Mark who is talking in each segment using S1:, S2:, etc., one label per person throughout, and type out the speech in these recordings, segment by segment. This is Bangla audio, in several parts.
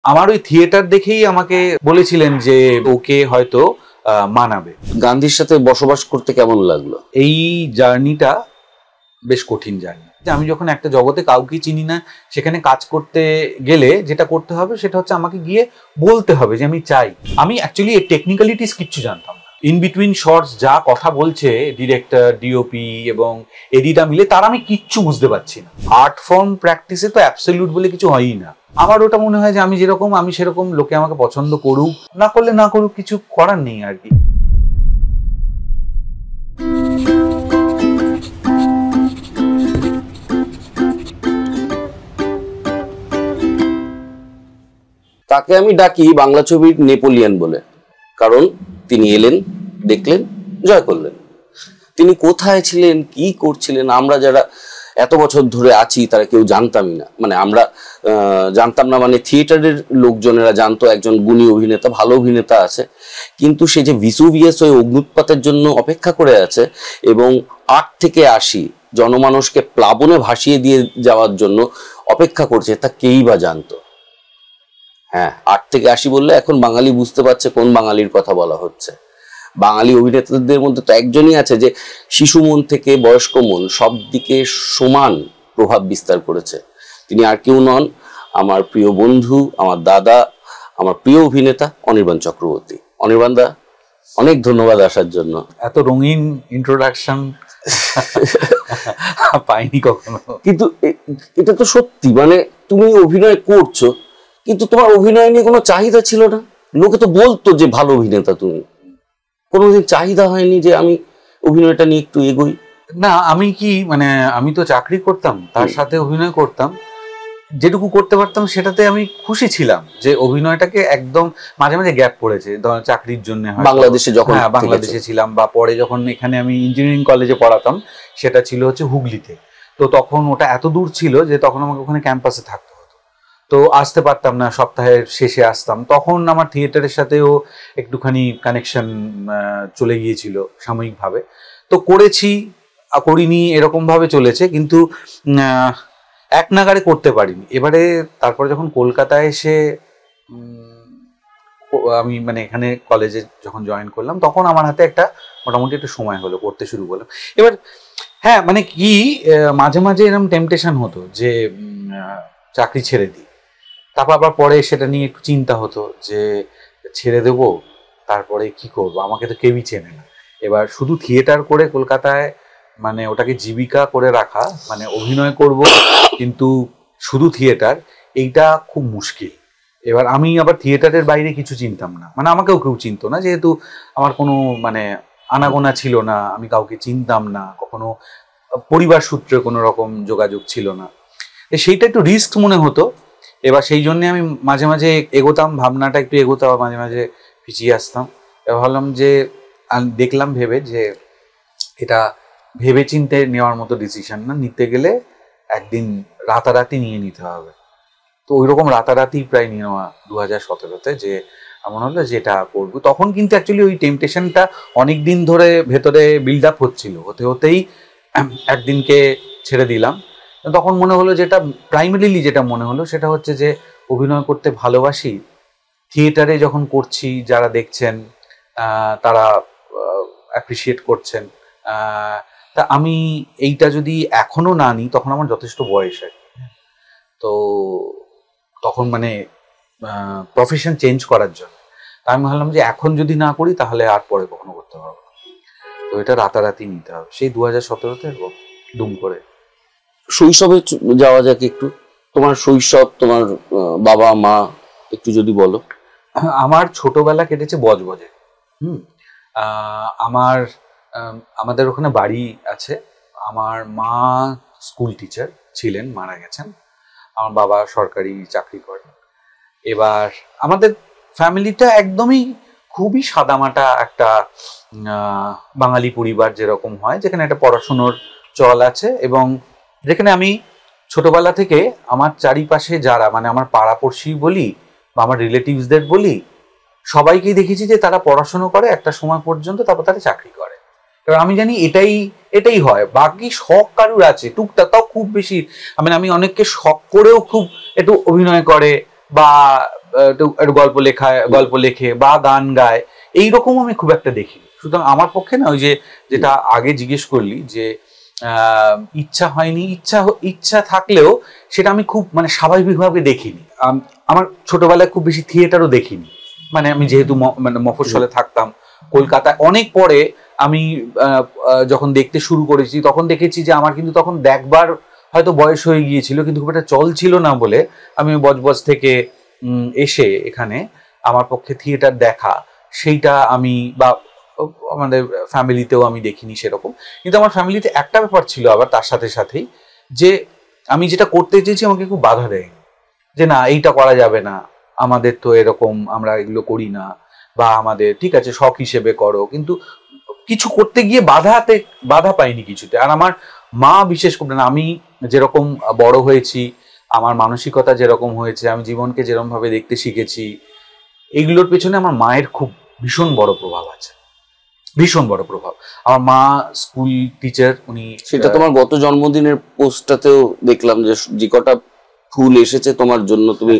S1: আমার ওই থিয়েটার দেখেই আমাকে বলেছিলেন যে ওকে হয়তো মানাবে।
S2: গান্ধীর সাথে বসবাস করতে কেমন লাগলো?
S1: এই জার্নিটা বেশ কঠিন জার্নি। যে আমি যখন একটা জগতে কাউকে চিনি না, সেখানে কাজ করতে গেলে যেটা করতে হবে সেটা হচ্ছে আমাকে গিয়ে বলতে হবে যে আমি চাই। আমি অ্যাকচুয়ালি টেকনিক্যালিটিস কিচ্ছু জানতাম না। ইন বিটুইন শর্টস যা কথা বলছে ডিরেক্টর, ডিওপি এবং এডিটা মিলে, তার আমি কিচ্ছু বুঝতে পারছি না। আর্ট ফর্ম প্র্যাকটিসে তো অ্যাবসলিউট বলে কিছু হয়ই না। আমার ওটা মনে হয় যে আমি যেরকম আমি সেরকম, লোকে আমাকে পছন্দ করুক, না করলে না করুক, কিছু করার নেই আর কি।
S2: তাকে আমি ডাকি বাংলা ছবির নেপোলিয়ন বলে, কারণ তিনি এলেন, দেখলেন, জয় করলেন। তিনি কোথায় ছিলেন, কি করছিলেন, আমরা যারা এত বছর ধরে আছি তারা কেউ জানতামই না। মানে আমরা জানতাম না, মানে থিয়েটারের লোকজনেরা জানতো একজন গুণী অভিনেতা, ভালো অভিনেতা আছে, কিন্তু সে যে ভিসুভিয়াস হয়ে অগ্নুৎপাতের জন্য অপেক্ষা করে আছে এবং 8 থেকে 80 জনমানসকে প্লাবনে ভাসিয়ে দিয়ে যাওয়ার জন্য অপেক্ষা করছে, তা কেই বা জানতো? হ্যাঁ, 8 থেকে 80 বললে এখন বাঙালি বুঝতে পারছে কোন বাঙালির কথা বলা হচ্ছে। বাঙালি অভিনেতাদের মধ্যে তো একজনই আছে যে শিশু মন থেকে বয়স্ক মন সব দিকে সমান প্রভাব বিস্তার করেছে। তিনি আর কেউ নন, আমার প্রিয় বন্ধু, আমার দাদা, আমার প্রিয় অভিনেতা অনির্বাণ চক্রবর্তী। অনির্বাণ দা, অনেক ধন্যবাদ আসার জন্য।
S1: এত রঙিন ইন্ট্রোডাকশন পাইনি কখনো।
S2: কিন্তু এটা তো সত্যি, মানে তুমি অভিনয় করছো কিন্তু তোমার অভিনয় নিয়ে কোনো চাহিদা ছিল না। লোকে তো বলতো যে ভালো অভিনেতা তুমি, কোনোদিন চাহিদা হয়নি যে আমি অভিনয়টা নিয়ে একটু এগোই?
S1: না, আমি কি মানে আমি তো চাকরি করতাম, তার সাথে অভিনয় করতাম, যেটুকু করতে পারতাম সেটাতে আমি খুশি ছিলাম। যে অভিনয়টাকে একদম মাঝে মাঝে গ্যাপ পড়েছে, ধর চাকরির জন্য
S2: বাংলাদেশে যখন,
S1: হ্যাঁ বাংলাদেশে ছিলাম, বা পরে যখন এখানে আমি ইঞ্জিনিয়ারিং কলেজে পড়াতাম, সেটা ছিল হচ্ছে হুগলিতে। তো তখন ওটা এত দূর ছিল যে তখন আমাকে ওখানে ক্যাম্পাসে থাকতে হতো, তো আসতে পারতাম না, সপ্তাহের শেষে আসতাম। তখন আমার থিয়েটারের সাথেও একটুখানি কানেকশন চলে গিয়েছিল সাময়িকভাবে। তো করেছি, করিনি, এরকম ভাবে চলেছে, কিন্তু এক নাগাড়ে করতে পারিনি। এবারে তারপরে যখন কলকাতায় এসে আমি মানে এখানে কলেজে যখন জয়েন করলাম, তখন আমার হাতে একটা মোটামুটি একটা সময় হলো, করতে শুরু করলাম। এবার হ্যাঁ, মানে কি মাঝে মাঝে এরকম টেম্পটেশন হতো যে চাকরি ছেড়ে দিই, তারপর আবার পরে সেটা নিয়ে একটু চিন্তা হতো যে ছেড়ে দেবো, তারপরে কি করব, আমাকে তো কেউই চেনে না। এবার শুধু থিয়েটার করে কলকাতায় মানে ওটাকে জীবিকা করে রাখা, মানে অভিনয় করব কিন্তু শুধু থিয়েটার, এইটা খুব মুশকিল। এবার আমি আবার থিয়েটারের বাইরে কিছু চিনতাম না, মানে আমাকেও কেউ চিনতো না, যেহেতু আমার কোনো মানে আনাগোনা ছিল না, আমি কাউকে চিনতাম না, কখনো পরিবার সূত্রে কোনো রকম যোগাযোগ ছিল না, সেইটা একটু রিস্ক মনে হতো। এবার সেই জন্যে আমি মাঝে মাঝে এগোতাম, ভাবনাটা একটু এগোতাম, মাঝে মাঝে পিছিয়ে আসতাম। এবার ভাবলাম যে দেখলাম ভেবে যে এটা ভেবে চিন্তে নেওয়ার মতো ডিসিশন না, নিতে গেলে একদিন রাতারাতি নিয়ে নিতে হবে। তো ওই রকম রাতারাতি প্রায় নিয়ে নেওয়া 2017-তে, যে এমন হলো যে এটা করবো। তখন কিন্তু অ্যাকচুয়ালি ওই টেম্পটেশনটা অনেক দিন ধরে ভেতরে বিল্ড আপ হচ্ছিল, হতে হতেই একদিনকে ছেড়ে দিলাম। তখন মনে হলো যেটা প্রাইমারিলি যেটা মনে হলো সেটা হচ্ছে যে অভিনয় করতে ভালোবাসি, থিয়েটারে যখন করছি যারা দেখছেন তারা অ্যাপ্রিসিয়েট করছেন, তা আমি এইটা যদি এখনো না নিই, তখন আমার যথেষ্ট বয়স আর কি। তো তখন মানে প্রফেশন চেঞ্জ করার জন্য আমি ভাবলাম যে এখন যদি না করি তাহলে আর পরে কখনো করতে পারবো না, তো এটা রাতারাতি নিতে হবে। সেই 2017-তে দুম করে।
S2: শৈশবে যাওয়া যাক একটু, তোমার শৈশব, তোমার বাবা মা একটু যদি বলো।
S1: আমার ছোটবেলা কেটেছে বজবজে। আমাদের ওখানে বাড়ি আছে। আমার মা স্কুল টিচার ছিলেন, মারা গেছেন। আমার বাবা সরকারি চাকরি করেন। এবার আমাদের ফ্যামিলিটা একদমই খুবই সাদামাটা একটা বাঙালি পরিবার যেরকম হয়, যেখানে একটা পড়াশুনোর চল আছে, এবং যেখানে আমি ছোটবেলা থেকে আমার চারিপাশে যারা মানে আমার পাড়াপড়শি বলি বা আমার রিলেটিভসদের বলি, সবাইকেই দেখেছি যে তারা পড়াশুনো করে একটা সময় পর্যন্ত, তারপর তারা চাকরি করে। এবার আমি জানি এটাই হয়। বাকি শখ কারুর আছে টুকটাক, তাও খুব বেশি। মানে আমি অনেককে শখ করেও খুব একটু অভিনয় করে বা একটু গল্প লেখে বা গান গায়, এইরকম আমি খুব একটা দেখি। সুতরাং আমার পক্ষে না, ওই যে যেটা আগে জিজ্ঞেস করলি যে ইচ্ছা হয়নি, ইচ্ছা থাকলেও সেটা আমি খুব মানে স্বাভাবিকভাবে দেখিনি। আমার ছোটবেলায় খুব বেশি থিয়েটারও দেখিনি, মানে আমি যেহেতু মানে মফস্বলে থাকতাম কলকাতায়, অনেক পরে আমি যখন দেখতে শুরু করেছি তখন দেখেছি যে আমার কিন্তু তখন দেখবার হয়তো বয়স হয়ে গিয়েছিল, কিন্তু খুব একটা চল ছিল না বলে আমি বজবজ থেকে এসে এখানে আমার পক্ষে থিয়েটার দেখা, সেইটা আমি বা আমাদের ফ্যামিলিতেও আমি দেখিনি সেরকম। কিন্তু আমার ফ্যামিলিতে একটা ব্যাপার ছিল আবার তার সাথে সাথেই, যে আমি যেটা করতে চেয়েছি আমাকে খুব বাধা দেয়, যে না এইটা করা যাবে না, আমাদের তো এরকম, আমরা এগুলো করি না, বা আমাদের ঠিক আছে শখ হিসেবে করো, কিন্তু কিছু করতে গিয়ে বাধা পাইনি কিছুতে। আর আমার মা বিশেষ করে না, আমি যেরকম বড় হয়েছি, আমার মানসিকতা যেরকম হয়েছে, আমি জীবনকে যেরকম ভাবে দেখতে শিখেছি, এইগুলোর পেছনে আমার মায়ের খুব ভীষণ বড় প্রভাব আছে, ভীষণ বড় প্রভাব। আমার মা স্কুল টিচার, উনি।
S2: সেটা তোমার গত জন্মদিনের পোস্টটাতেও দেখলাম যে কটা ফুল এসেছে তোমার জন্য তুমি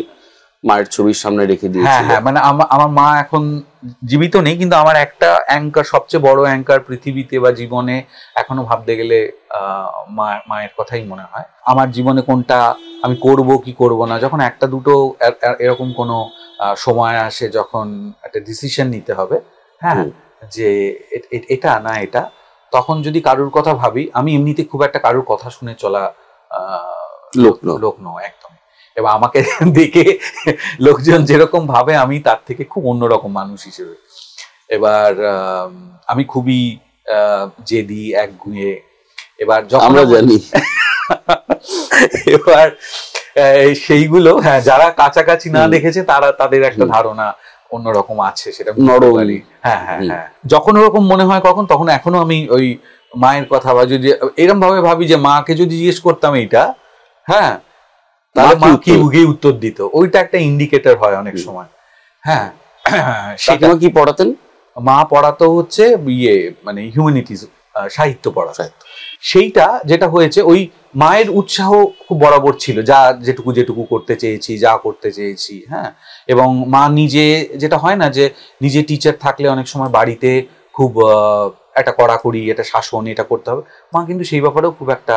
S2: মায়ের ছবির সামনে রেখে দিয়েছিলে।
S1: হ্যাঁ হ্যাঁ, মানে আমার মা এখন জীবিত নেই, কিন্তু আমার একটা অ্যাঙ্কার, সবচেয়ে বড় অ্যাঙ্কার পৃথিবীতে বা জীবনে এখনো ভাবতে গেলে মায়ের কথাই মনে হয়। আমার জীবনে কোনটা আমি করব কি করব না, যখন একটা দুটো এরকম কোনো সময় আসে যখন একটা ডিসিশন নিতে হবে, হ্যাঁ, যে এটা না এটা, তখন যদি কারুর কথা ভাবি, আমি এমনিতে খুব একটা কারুর কথা শুনে চলা লোক নয় একদম। এবার আমাকে দেখে লোকজন যেরকম ভাবে, আমি তার থেকে খুব অন্যরকম মানুষ হিসেবে। এবার আমি খুবই জেদি, একগুঁয়ে। এবার যখন
S2: আমরা জানি,
S1: এবার সেইগুলো, হ্যাঁ, যারা কাছাকাছি না দেখেছে তাদের একটা ধারণা অন্যরকম আছে, সেটা
S2: নরম।
S1: হ্যাঁ হ্যাঁ হ্যাঁ, যখন ওরকম মনে হয় তখন এখনো আমি ওই মায়ের কথা, বা যদি এরকম ভাবে ভাবি যে মাকে যদি জিজ্ঞেস করতাম এইটা, হ্যাঁ, তাহলে মা কি উত্তর দিত, ওইটা একটা ইন্ডিকেটর হয় অনেক সময়। হ্যাঁ,
S2: সেটা কি পড়াতেন?
S1: মা পড়াতো হচ্ছে মানে হিউম্যানিটিজ, সাহিত্য পড়া। সেইটা যেটা হয়েছে, ওই মায়ের উৎসাহ খুব বরাবর ছিল, যেটুকু করতে চেয়েছি, হ্যাঁ। এবং মা নিজে, যেটা হয় না যে নিজে টিচার থাকলে অনেক সময় বাড়িতে খুব একটা কড়াকড়ি, একটা শাসন, এটা করতে হবে, মা কিন্তু সেই ব্যাপারেও খুব একটা,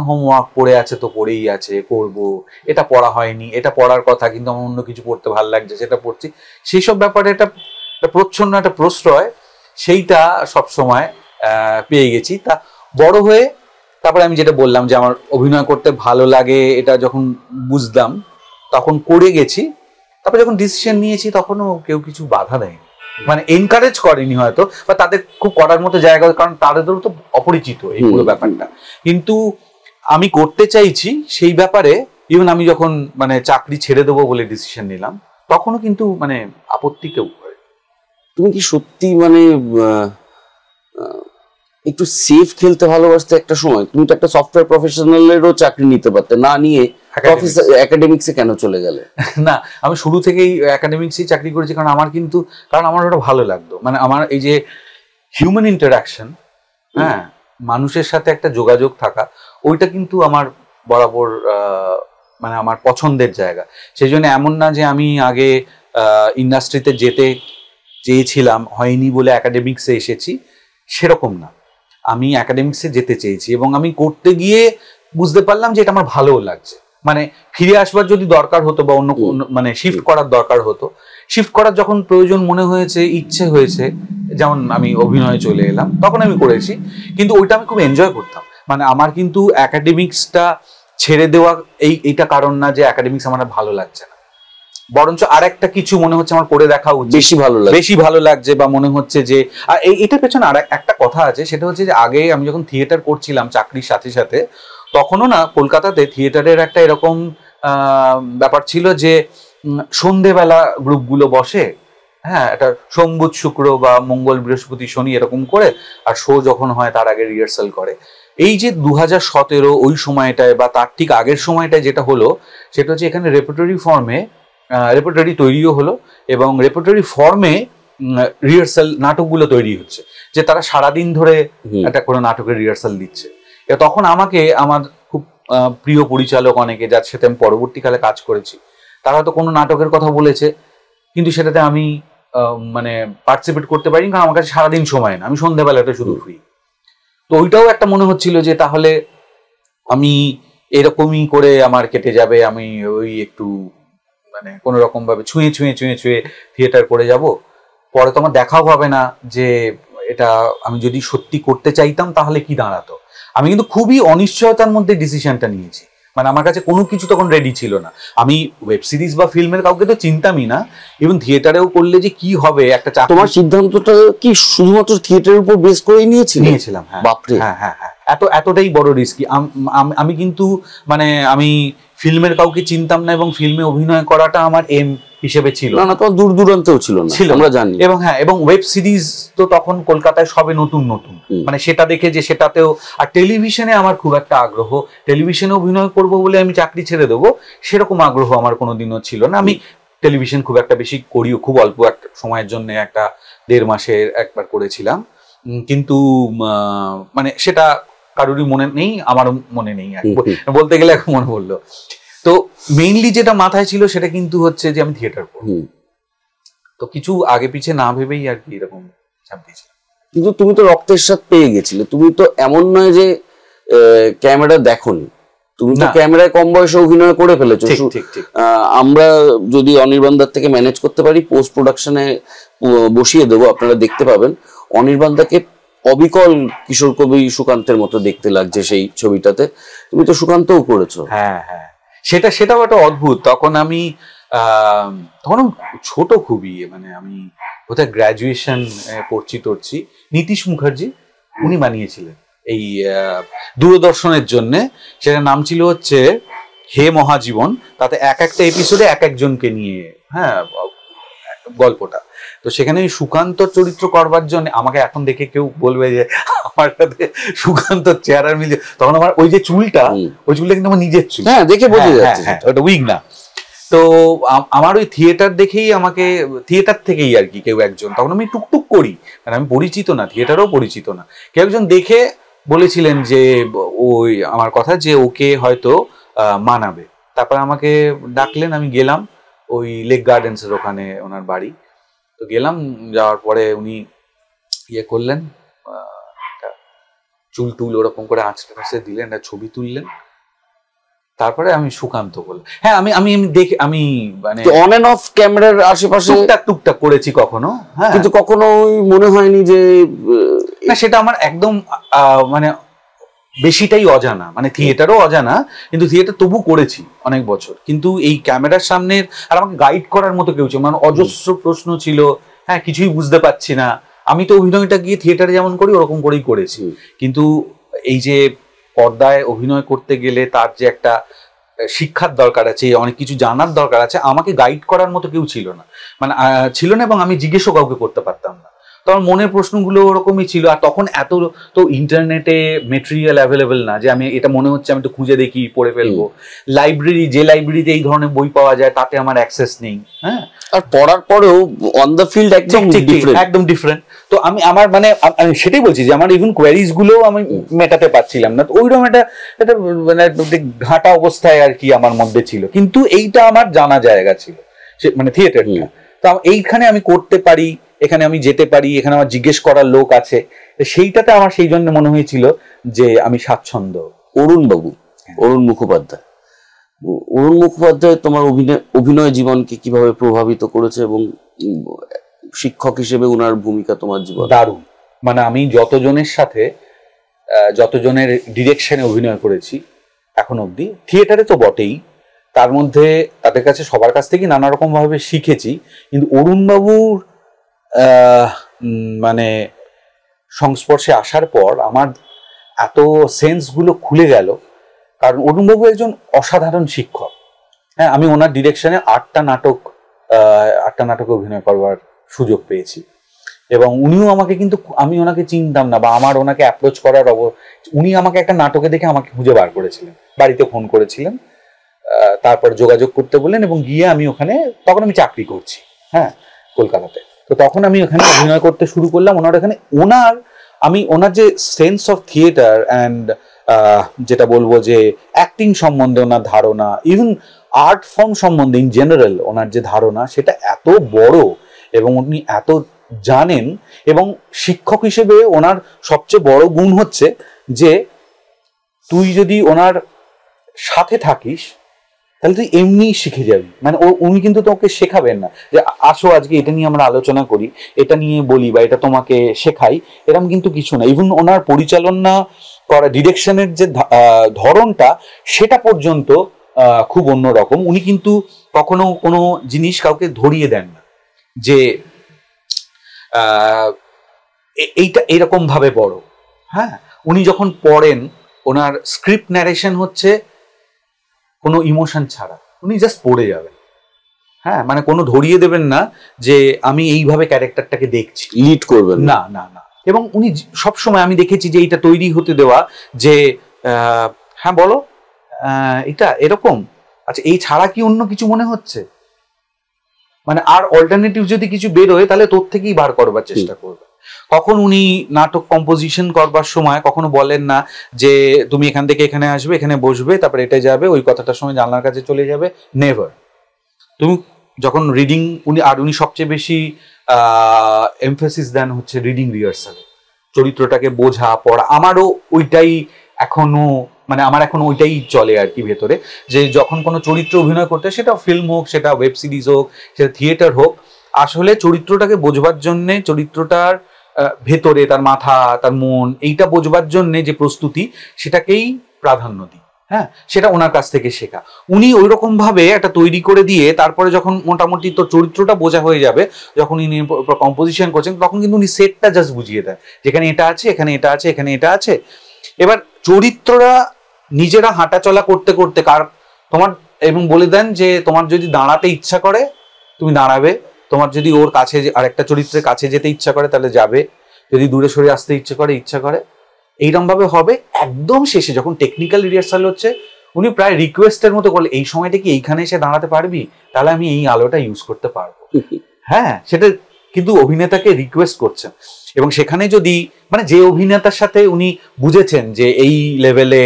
S1: হোমওয়ার্ক পড়ে আছে তো পড়েই আছে, করব, এটা পড়া হয়নি, এটা পড়ার কথা কিন্তু আমার অন্য কিছু পড়তে ভালো লাগছে, সেটা পড়ছি, সেই সব ব্যাপারে একটা প্রচ্ছন্ন একটা প্রশ্রয়, সেইটা সবসময় পেয়ে গেছি। তা বড় হয়ে তারপরে আমি যেটা বললাম যে আমার অভিনয় করতে ভালো লাগে, এটা যখন বুঝলাম তখন করে গেছি। তারপরে যখন ডিসিশন নিয়েছি তখনও কেউ কিছু বাধা দেয়নি, মানে এনকারেজ করেনি হয়তো, বা তাদের খুব করার মতো জায়গা, কারণ তাদেরও তো অপরিচিত এই পুরো ব্যাপারটা। কিন্তু আমি করতে চাইছি সেই ব্যাপারে, ইভেন আমি যখন মানে চাকরি ছেড়ে দেবো বলে ডিসিশন নিলাম, তখনও কিন্তু মানে আপত্তি কেউ করে।
S2: তুমি কি সত্যি মানে একটু সেফ খেলতে ভালোবাসতে একটা সময়? তুমি তো একটা সফটওয়্যার প্রফেশনালেরও চাকরি নিতে পারতে, না নিয়ে একাডেমিক্সে কেন চলে গেলে?
S1: না, আমি শুরু থেকেই একাডেমিক্সেই চাকরি করেছি, কারণ আমার ওটা ভালো লাগতো। মানে আমার এই যে হিউম্যান ইন্টারাকশন, হ্যাঁ, মানুষের সাথে একটা যোগাযোগ থাকা, ওইটা কিন্তু আমার বরাবর মানে আমার পছন্দের জায়গা। সেই জন্য এমন না যে আমি আগে ইন্ডাস্ট্রিতে যেতে চেয়েছিলাম, হয়নি বলে একাডেমিক্সে এসেছি, সেরকম না। আমি একাডেমিক্সে যেতে চেয়েছি এবং আমি করতে গিয়ে বুঝতে পারলাম যে এটা আমার ভালোও লাগছে। মানে ফিরে আসবার যদি দরকার হতো বা অন্য মানে শিফট করার দরকার হতো, শিফট করার যখন প্রয়োজন মনে হয়েছে, ইচ্ছে হয়েছে, যেমন আমি অভিনয়ে চলে এলাম, তখন আমি করেছি। কিন্তু ওইটা আমি খুব এনজয় করতাম। মানে আমার কিন্তু একাডেমিক্সটা ছেড়ে দেওয়া এইটা কারণ না যে একাডেমিক্স আমার ভালো লাগছে না, বরঞ্চ আর একটা কিছু মনে হচ্ছে আমার করে দেখা উচিত, বেশি ভালো লাগছে, বা মনে হচ্ছে যে, আর এটার পেছনে আর একটা কথা আছে, সেটা হচ্ছে যে আগে আমি যখন থিয়েটার করছিলাম চাকরির সাথে সাথে, তখনও না কলকাতাতে থিয়েটারের একটা এরকম ব্যাপার ছিল যে সন্ধেবেলা গ্রুপগুলো বসে, হ্যাঁ, একটা সোম বুধ শুক্র বা মঙ্গল বৃহস্পতি শনি এরকম করে, আর শো যখন হয় তার আগে রিহার্সাল করে। এই যে 2017 ওই সময়টায় বা তার ঠিক আগের সময়টায় যেটা হলো, সেটা হচ্ছে এখানে রেপার্টরি তৈরিও হলো, এবং রেপার্টরি ফর্মে রিহার্সাল নাটকগুলো তৈরি হচ্ছে, যে তারা সারাদিন ধরে একটা কোনো নাটকের রিহার্সাল দিচ্ছে। তখন আমাকে আমার খুব প্রিয় পরিচালক অনেকে, যার সাথে আমি পরবর্তীকালে কাজ করেছি, তারা হয়তো কোনো নাটকের কথা বলেছে, কিন্তু সেটাতে আমি মানে পার্টিসিপেট করতে পারি, কারণ আমার কাছে সারাদিন সময় না, আমি সন্ধ্যাবেলাটা শুধু ফ্রি। তো ওইটাও একটা মনে হচ্ছিল যে তাহলে আমি এরকমই করে আমার কেটে যাবে, আমি ওই একটু মানে কোনো রকম ভাবে ছুঁয়ে ছুঁয়ে ছুঁয়ে ছুঁয়ে থিয়েটার করে যাব, পরে তো আমার দেখাও হবে না যে এটা আমি যদি সত্যি করতে চাইতাম তাহলে কি দাঁড়াতো। আমি কিন্তু খুবই অনিশ্চয়তার মধ্যে ডিসিশনটা নিয়েছি, মানে আমার কাছে কোনো কিছু তখন রেডি ছিল না। আমি ওয়েব সিরিজ বা ফিল্মের কাউকে তো চিন্তামই না, ইভেন থিয়েটারেও করলে যে কি হবে একটা চাকরি।
S2: তোমার সিদ্ধান্তটা কি শুধুমাত্র থিয়েটারের উপর বেস করেই
S1: নিয়েছিলাম? হ্যাঁ,
S2: বাপরে,
S1: হ্যাঁ হ্যাঁ হ্যাঁ, এতটাই বড় রিস্কি। আমি কিন্তু মানে আমি ফিল্মের কাউকে চিনতাম না, এবং ফিল্মে অভিনয় করাটা আমার এম হিসেবে ছিল
S2: না। তোমার দূর দূরান্তেও ছিল না, আমরা জানি।
S1: এবং হ্যাঁ, এবং ওয়েব সিরিজ তো তখন কলকাতায় সবে নতুন নতুন, মানে সেটা দেখে যে সেটাতেও। আর টেলিভিশনে আমার খুব একটা আগ্রহ, টেলিভিশনে অভিনয় করব বলে আমি চাকরি ছেড়ে দেবো সেরকম আগ্রহ আমার কোনোদিনও ছিল না। আমি টেলিভিশন খুব একটা বেশি করিও, খুব অল্প একটা সময়ের জন্য একটা 1.5 মাসের একবার করেছিলাম, কিন্তু মানে সেটা কারোরই মনে নেই, আমারও মনে নেই, বলতে গেলে এখন মনে পড়লো। তো মেইনলি যেটা মাথায় ছিল সেটা কিন্তু হচ্ছে যে আমি থিয়েটার করব। তো কিছু আগে পিছে না ভেবেই আর কি এরকম চাপ দিয়েছিলাম।
S2: কিন্তু তুমি তো রক্তের স্বাদ পেয়ে গেছিলে, তুমি তো এমন নয় যে ক্যামেরা দেখোনি, তুমি তো ক্যামেরায় কম বয়সে অভিনয় করে ফেলেছো। আমরা যদি অনির্বাণদার থেকে ম্যানেজ করতে পারি, পোস্ট প্রোডাকশনে বসিয়ে দেবো, আপনারা দেখতে পাবেন অনির্বাণদাকে অবিকল কিশোর কবি সুকান্তের মতো দেখতে লাগছে সেই ছবিটাতে। তুমি তো সুকান্তও করেছো।
S1: হ্যাঁ হ্যাঁ, সেটাও একটা অদ্ভুত। তখন আমি তখন ছোট খুবই, মানে আমি কোথায় গ্র্যাজুয়েশন পড়ছি। নীতিশ মুখার্জি উনি বানিয়েছিলেন এই দূরদর্শনের জন্য, সেটার নাম ছিল হচ্ছে হে মহাজীবন। তাতে একটা এপিসোডে একজনকে নিয়ে হ্যাঁ গল্পটা। তো সেখানে সুকান্ত চরিত্র করবার জন্য আমাকে এখন দেখে কেউ বলবে যে আমার সাথে সুকান্ত চেহারা মিলে, তখন আমার ওই যে চুলটা, ওই চুলটা কিন্তু আমার নিজের চুল,
S2: হ্যাঁ দেখে বোঝা যাচ্ছে
S1: ওটা উইগ না। তো আমার ওই থিয়েটার দেখেই আমাকে, থিয়েটার থেকেই আর কি কেউ একজন, তখন আমি টুকটুক করি, মানে আমি পরিচিত না, থিয়েটারও পরিচিত না, কেউ একজন দেখে বলেছিলেন যে ওই আমার কথা যে ওকে হয়তো মানাবে। তারপর আমাকে ডাকলেন, আমি গেলাম ওই লেক গার্ডেন্সের ওখানে ওনার বাড়ি। তো গেলাম, যাওয়ার পরে উনি ইয়ে করলেন, চুল টুল ওরকম করে আঁচড়ে দিলেন, একটা ছবি তুললেন। তারপরে আমি সুকান্ত বললাম। হ্যাঁ, আমি দেখে, আমি মানে
S2: অন এন্ড অফ ক্যামেরার আশেপাশে
S1: টুকটাক করেছি কখনো, হ্যাঁ,
S2: কিন্তু কখনো মনে হয়নি যে
S1: না, সেটা আমার একদম মানে বেশিটাই অজানা, মানে থিয়েটারও অজানা, কিন্তু থিয়েটার তবু করেছি অনেক বছর। কিন্তু এই ক্যামেরার সামনের, আর আমাকে গাইড করার মতো কেউ ছিল, মানে অজস্র প্রশ্ন ছিল, হ্যাঁ, কিছুই বুঝতে পারছি না। আমি তো অভিনয়টা গিয়ে থিয়েটারে যেমন করি ওরকম করেই করেছি, কিন্তু এই যে পর্দায় অভিনয় করতে গেলে তার যে একটা শিক্ষার দরকার আছে, অনেক কিছু জানার দরকার আছে, আমাকে গাইড করার মতো কেউ ছিল না, মানে ছিল না, এবং আমি জিজ্ঞেসও কাউকে করতে পারতাম না। তো আমার মনের প্রশ্নগুলো ওরকমই ছিল। আর তখন এত তো ইন্টারনেটে মেটেরিয়াল অ্যাভেলেবেল না যে আমি এটা মনে হচ্ছে আমি একটু খুঁজে দেখি, পড়ে ফেলবো। লাইব্রেরি, যে লাইব্রেরিতে এই ধরনের বই পাওয়া যায় তাতে আমার অ্যাক্সেস নেই। হ্যাঁ,
S2: আর পড়ার পরেও অন দ্য ফিল্ড
S1: একদম ডিফারেন্ট। তো আমার মানে আমি সেটাই বলছি যে আমার ইভেন কোয়ারিজ গুলো আমি মেটাতে পারছিলাম না। তো ওইরকম একটা মানে ঘাঁটা অবস্থায় আর কি আমার মধ্যে ছিল, কিন্তু এইটা আমার জানা জায়গা ছিল, মানে থিয়েটারটা। তো এইখানে আমি করতে পারি, এখানে আমি যেতে পারি, এখানে আমার জিজ্ঞেস করার লোক আছে, সেইটাতে আমার সেই জন্য মনে হয়েছিল যে আমি স্বাচ্ছন্দ্য।
S2: অরুণ মুখোপাধ্যায় তোমার অভিনয় জীবনকে কিভাবে প্রভাবিত করেছে, এবং শিক্ষক হিসেবে ওনার ভূমিকা তোমার জীবন?
S1: দারুণ, মানে আমি যতজনের ডিরেকশনে অভিনয় করেছি এখন অবধি, থিয়েটারে তো বটেই, তার মধ্যে তাদের কাছে সবার কাছ থেকে নানা রকম ভাবে শিখেছি, কিন্তু অরুণবাবুর মানে সংস্পর্শে আসার পর আমার এত সেন্সগুলো খুলে গেল। কারণ অরুণবাবু একজন অসাধারণ শিক্ষক। হ্যাঁ, আমি ওনার ডিরেকশনে 8টা নাটকে অভিনয় করবার সুযোগ পেয়েছি, এবং উনিও আমাকে, কিন্তু আমি ওনাকে চিনতাম না, বা আমার ওনাকে অ্যাপ্রোচ করার উনি আমাকে একটা নাটকে দেখে আমাকে খুঁজে বার করেছিলেন, বাড়িতে ফোন করেছিলেন, তারপর যোগাযোগ করতে বললেন, এবং গিয়ে আমি ওখানে, তখন আমি চাকরি করছি, হ্যাঁ, কলকাতাতে। তো তখন আমি ওখানে অভিনয় করতে শুরু করলাম ওনার যে সেন্স অফ থিয়েটার অ্যান্ড যেটা বলবো যে অ্যাক্টিং সম্বন্ধে ওনার ধারণা, ইভেন আর্ট ফর্ম সম্বন্ধে ইন জেনারেল ওনার যে ধারণা সেটা এত বড় এবং উনি এত জানেন, এবং শিক্ষক হিসেবে ওনার সবচেয়ে বড় গুণ হচ্ছে যে তুই যদি ওনার সাথে থাকিস তাহলে তুই এমনি শিখে যাবি। মানে উনি কিন্তু তোকে শেখাবেন না যে আসো আজকে এটা নিয়ে আমরা আলোচনা করি, এটা নিয়ে বলি বা এটা তোমাকে শেখাই, এরকম কিন্তু কিছু না। ইভেন ওনার পরিচালনা করা ডিরেকশনের যে ধরনটা সেটা পর্যন্ত খুব অন্যরকম। উনি কিন্তু কখনো কোনো জিনিস কাউকে ধরিয়ে দেন না যে এইটা এরকম ভাবে বড়। হ্যাঁ, উনি যখন পড়েন ওনার স্ক্রিপ্ট ন্যারেশন হচ্ছে কোনো ইমোশন ছাড়া, উনি জাস্ট পড়ে যাবেন। হ্যাঁ, মানে কোনো ধরিয়ে দেবেন না যে আমি এইভাবে ক্যারেক্টারটাকে দেখছি,
S2: লিড করবেন
S1: না না না। এবং উনি সবসময় আমি দেখেছি যে এইটা তৈরি হতে দেওয়া যে হ্যাঁ বলো এটা এরকম, আচ্ছা এই ছাড়া কি অন্য কিছু মনে হচ্ছে, মানে আর অল্টারনেটিভ যদি কিছু বেরোয় তাহলে তোর থেকেই বার করবার চেষ্টা করবে। কখন উনি নাটক কম্পোজিশন করবার সময় কখনো বলেন না যে তুমি এখান থেকে এখানে আসবে, এখানে বসবে, তারপরে এটা যাবে, ওই কথাটার সময় জানলার কাছে চলে যাবে, নেভার। তুমি যখন রিডিং উনি সবচেয়ে বেশি এমফেসিস দেন হচ্ছে রিডিং রিহার্সালে, চরিত্রটাকে বোঝা পড়া। আমারও ওইটাই এখনো, মানে আমার এখন ওইটাই চলে আর কি ভেতরে, যে যখন কোনো চরিত্র অভিনয় করতে, সেটা ফিল্ম হোক, সেটা ওয়েব সিরিজ হোক, সেটা থিয়েটার হোক, আসলে চরিত্রটাকে বোঝবার জন্যে, চরিত্রটার ভেতরে তার মাথা, তার মন, এইটা বোঝবার জন্যে যে প্রস্তুতি, সেটাকেই প্রাধান্য দিই। হ্যাঁ, সেটা ওনার কাছ থেকে শেখা। উনি ওই রকম ভাবে একটা তৈরি করে দিয়ে তারপরে যখন মোটামুটি তো চরিত্রটা বোঝা হয়ে যাবে, যখন উনি কম্পোজিশন করছেন, তখন কিন্তু উনি সেটটা জাস্ট বুঝিয়ে দেন, যেখানে এটা আছে, এখানে এটা আছে, এখানে এটা আছে। এবার চরিত্ররা নিজেরা হাঁটা চলা করতে করতে তোমার, এবং বলে দেন যে তোমার যদি দাঁড়াতে ইচ্ছা করে তুমি দাঁড়াবে, তোমার যদি ওর কাছে আরেকটা চরিত্রের কাছে যেতে ইচ্ছা করে তাহলে যাবে, যদি দূরে সরে আসতে ইচ্ছা করে এইরকম ভাবে হবে। একদম শেষে যখন টেকনিক্যাল রিহার্সাল হচ্ছে, উনি প্রায় রিকোয়েস্টের মতো করলে এই সময়টা কি এইখানে এসে দাঁড়াতে পারবি, তাহলে আমি এই আলোটা ইউজ করতে পারবো। হ্যাঁ, সেটা কিন্তু অভিনেতাকে রিকোয়েস্ট করছেন। এবং সেখানে যদি মানে যে অভিনেতার সাথে উনি বুঝেছেন যে এই লেভেলে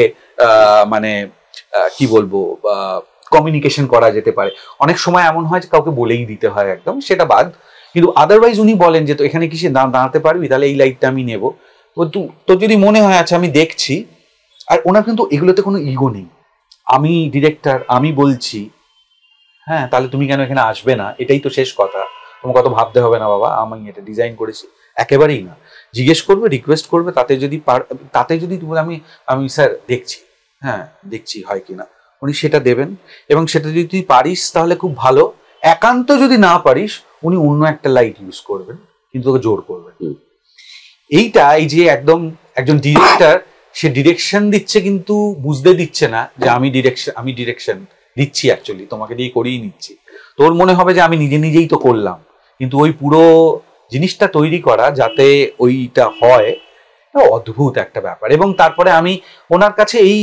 S1: মানে কি বলবো কমিউনিকেশন করা যেতে পারে, অনেক সময় এমন হয় যে কাউকে বলেই দিতে হয় একদম, সেটা বাদ। কিন্তু আদারওয়াইজ উনি বলেন যে তো এখানে কি সে দাঁড়াতে পারবি, তাহলে এই লাইটটা আমি নেবো, তো যদি মনে হয় আচ্ছা আমি দেখছি। আর ওনার কিন্তু এগুলোতে কোনো ইগো নেই, আমি ডিরেক্টর, আমি বলছি, হ্যাঁ তাহলে তুমি কেন এখানে আসবে না, এটাই তো শেষ কথা, তোমাকে কত ভাবতে হবে না বাবা, আমি এটা ডিজাইন করেছি, একেবারেই না। জিজ্ঞেস করবে, রিকোয়েস্ট করবে, তাতে যদি তুমি আমি স্যার দেখছি, হ্যাঁ দেখছি হয় কিনা, উনি সেটা দেবেন। এবং সেটা যদি তুই পারিস তাহলে খুব ভালো, একান্ত যদি না পারিস উনি অন্য একটা লাইট ইউজ করবেন, কিন্তু তোকে জোর করবেন। এইটা এই যে একদম একজন ডিরেক্টর, সে ডিরেকশন দিচ্ছে কিন্তু বুঝতে দিচ্ছে না যে আমি ডিরেকশন দিচ্ছি, অ্যাকচুয়ালি তোমাকে দিয়ে করিয়ে নিচ্ছি। তোর মনে হবে যে আমি নিজেই তো করলাম, কিন্তু ওই পুরো জিনিসটা তৈরি করা যাতে ওইটা হয়, অদ্ভুত একটা ব্যাপার। এবং তারপরে আমি ওনার কাছে এই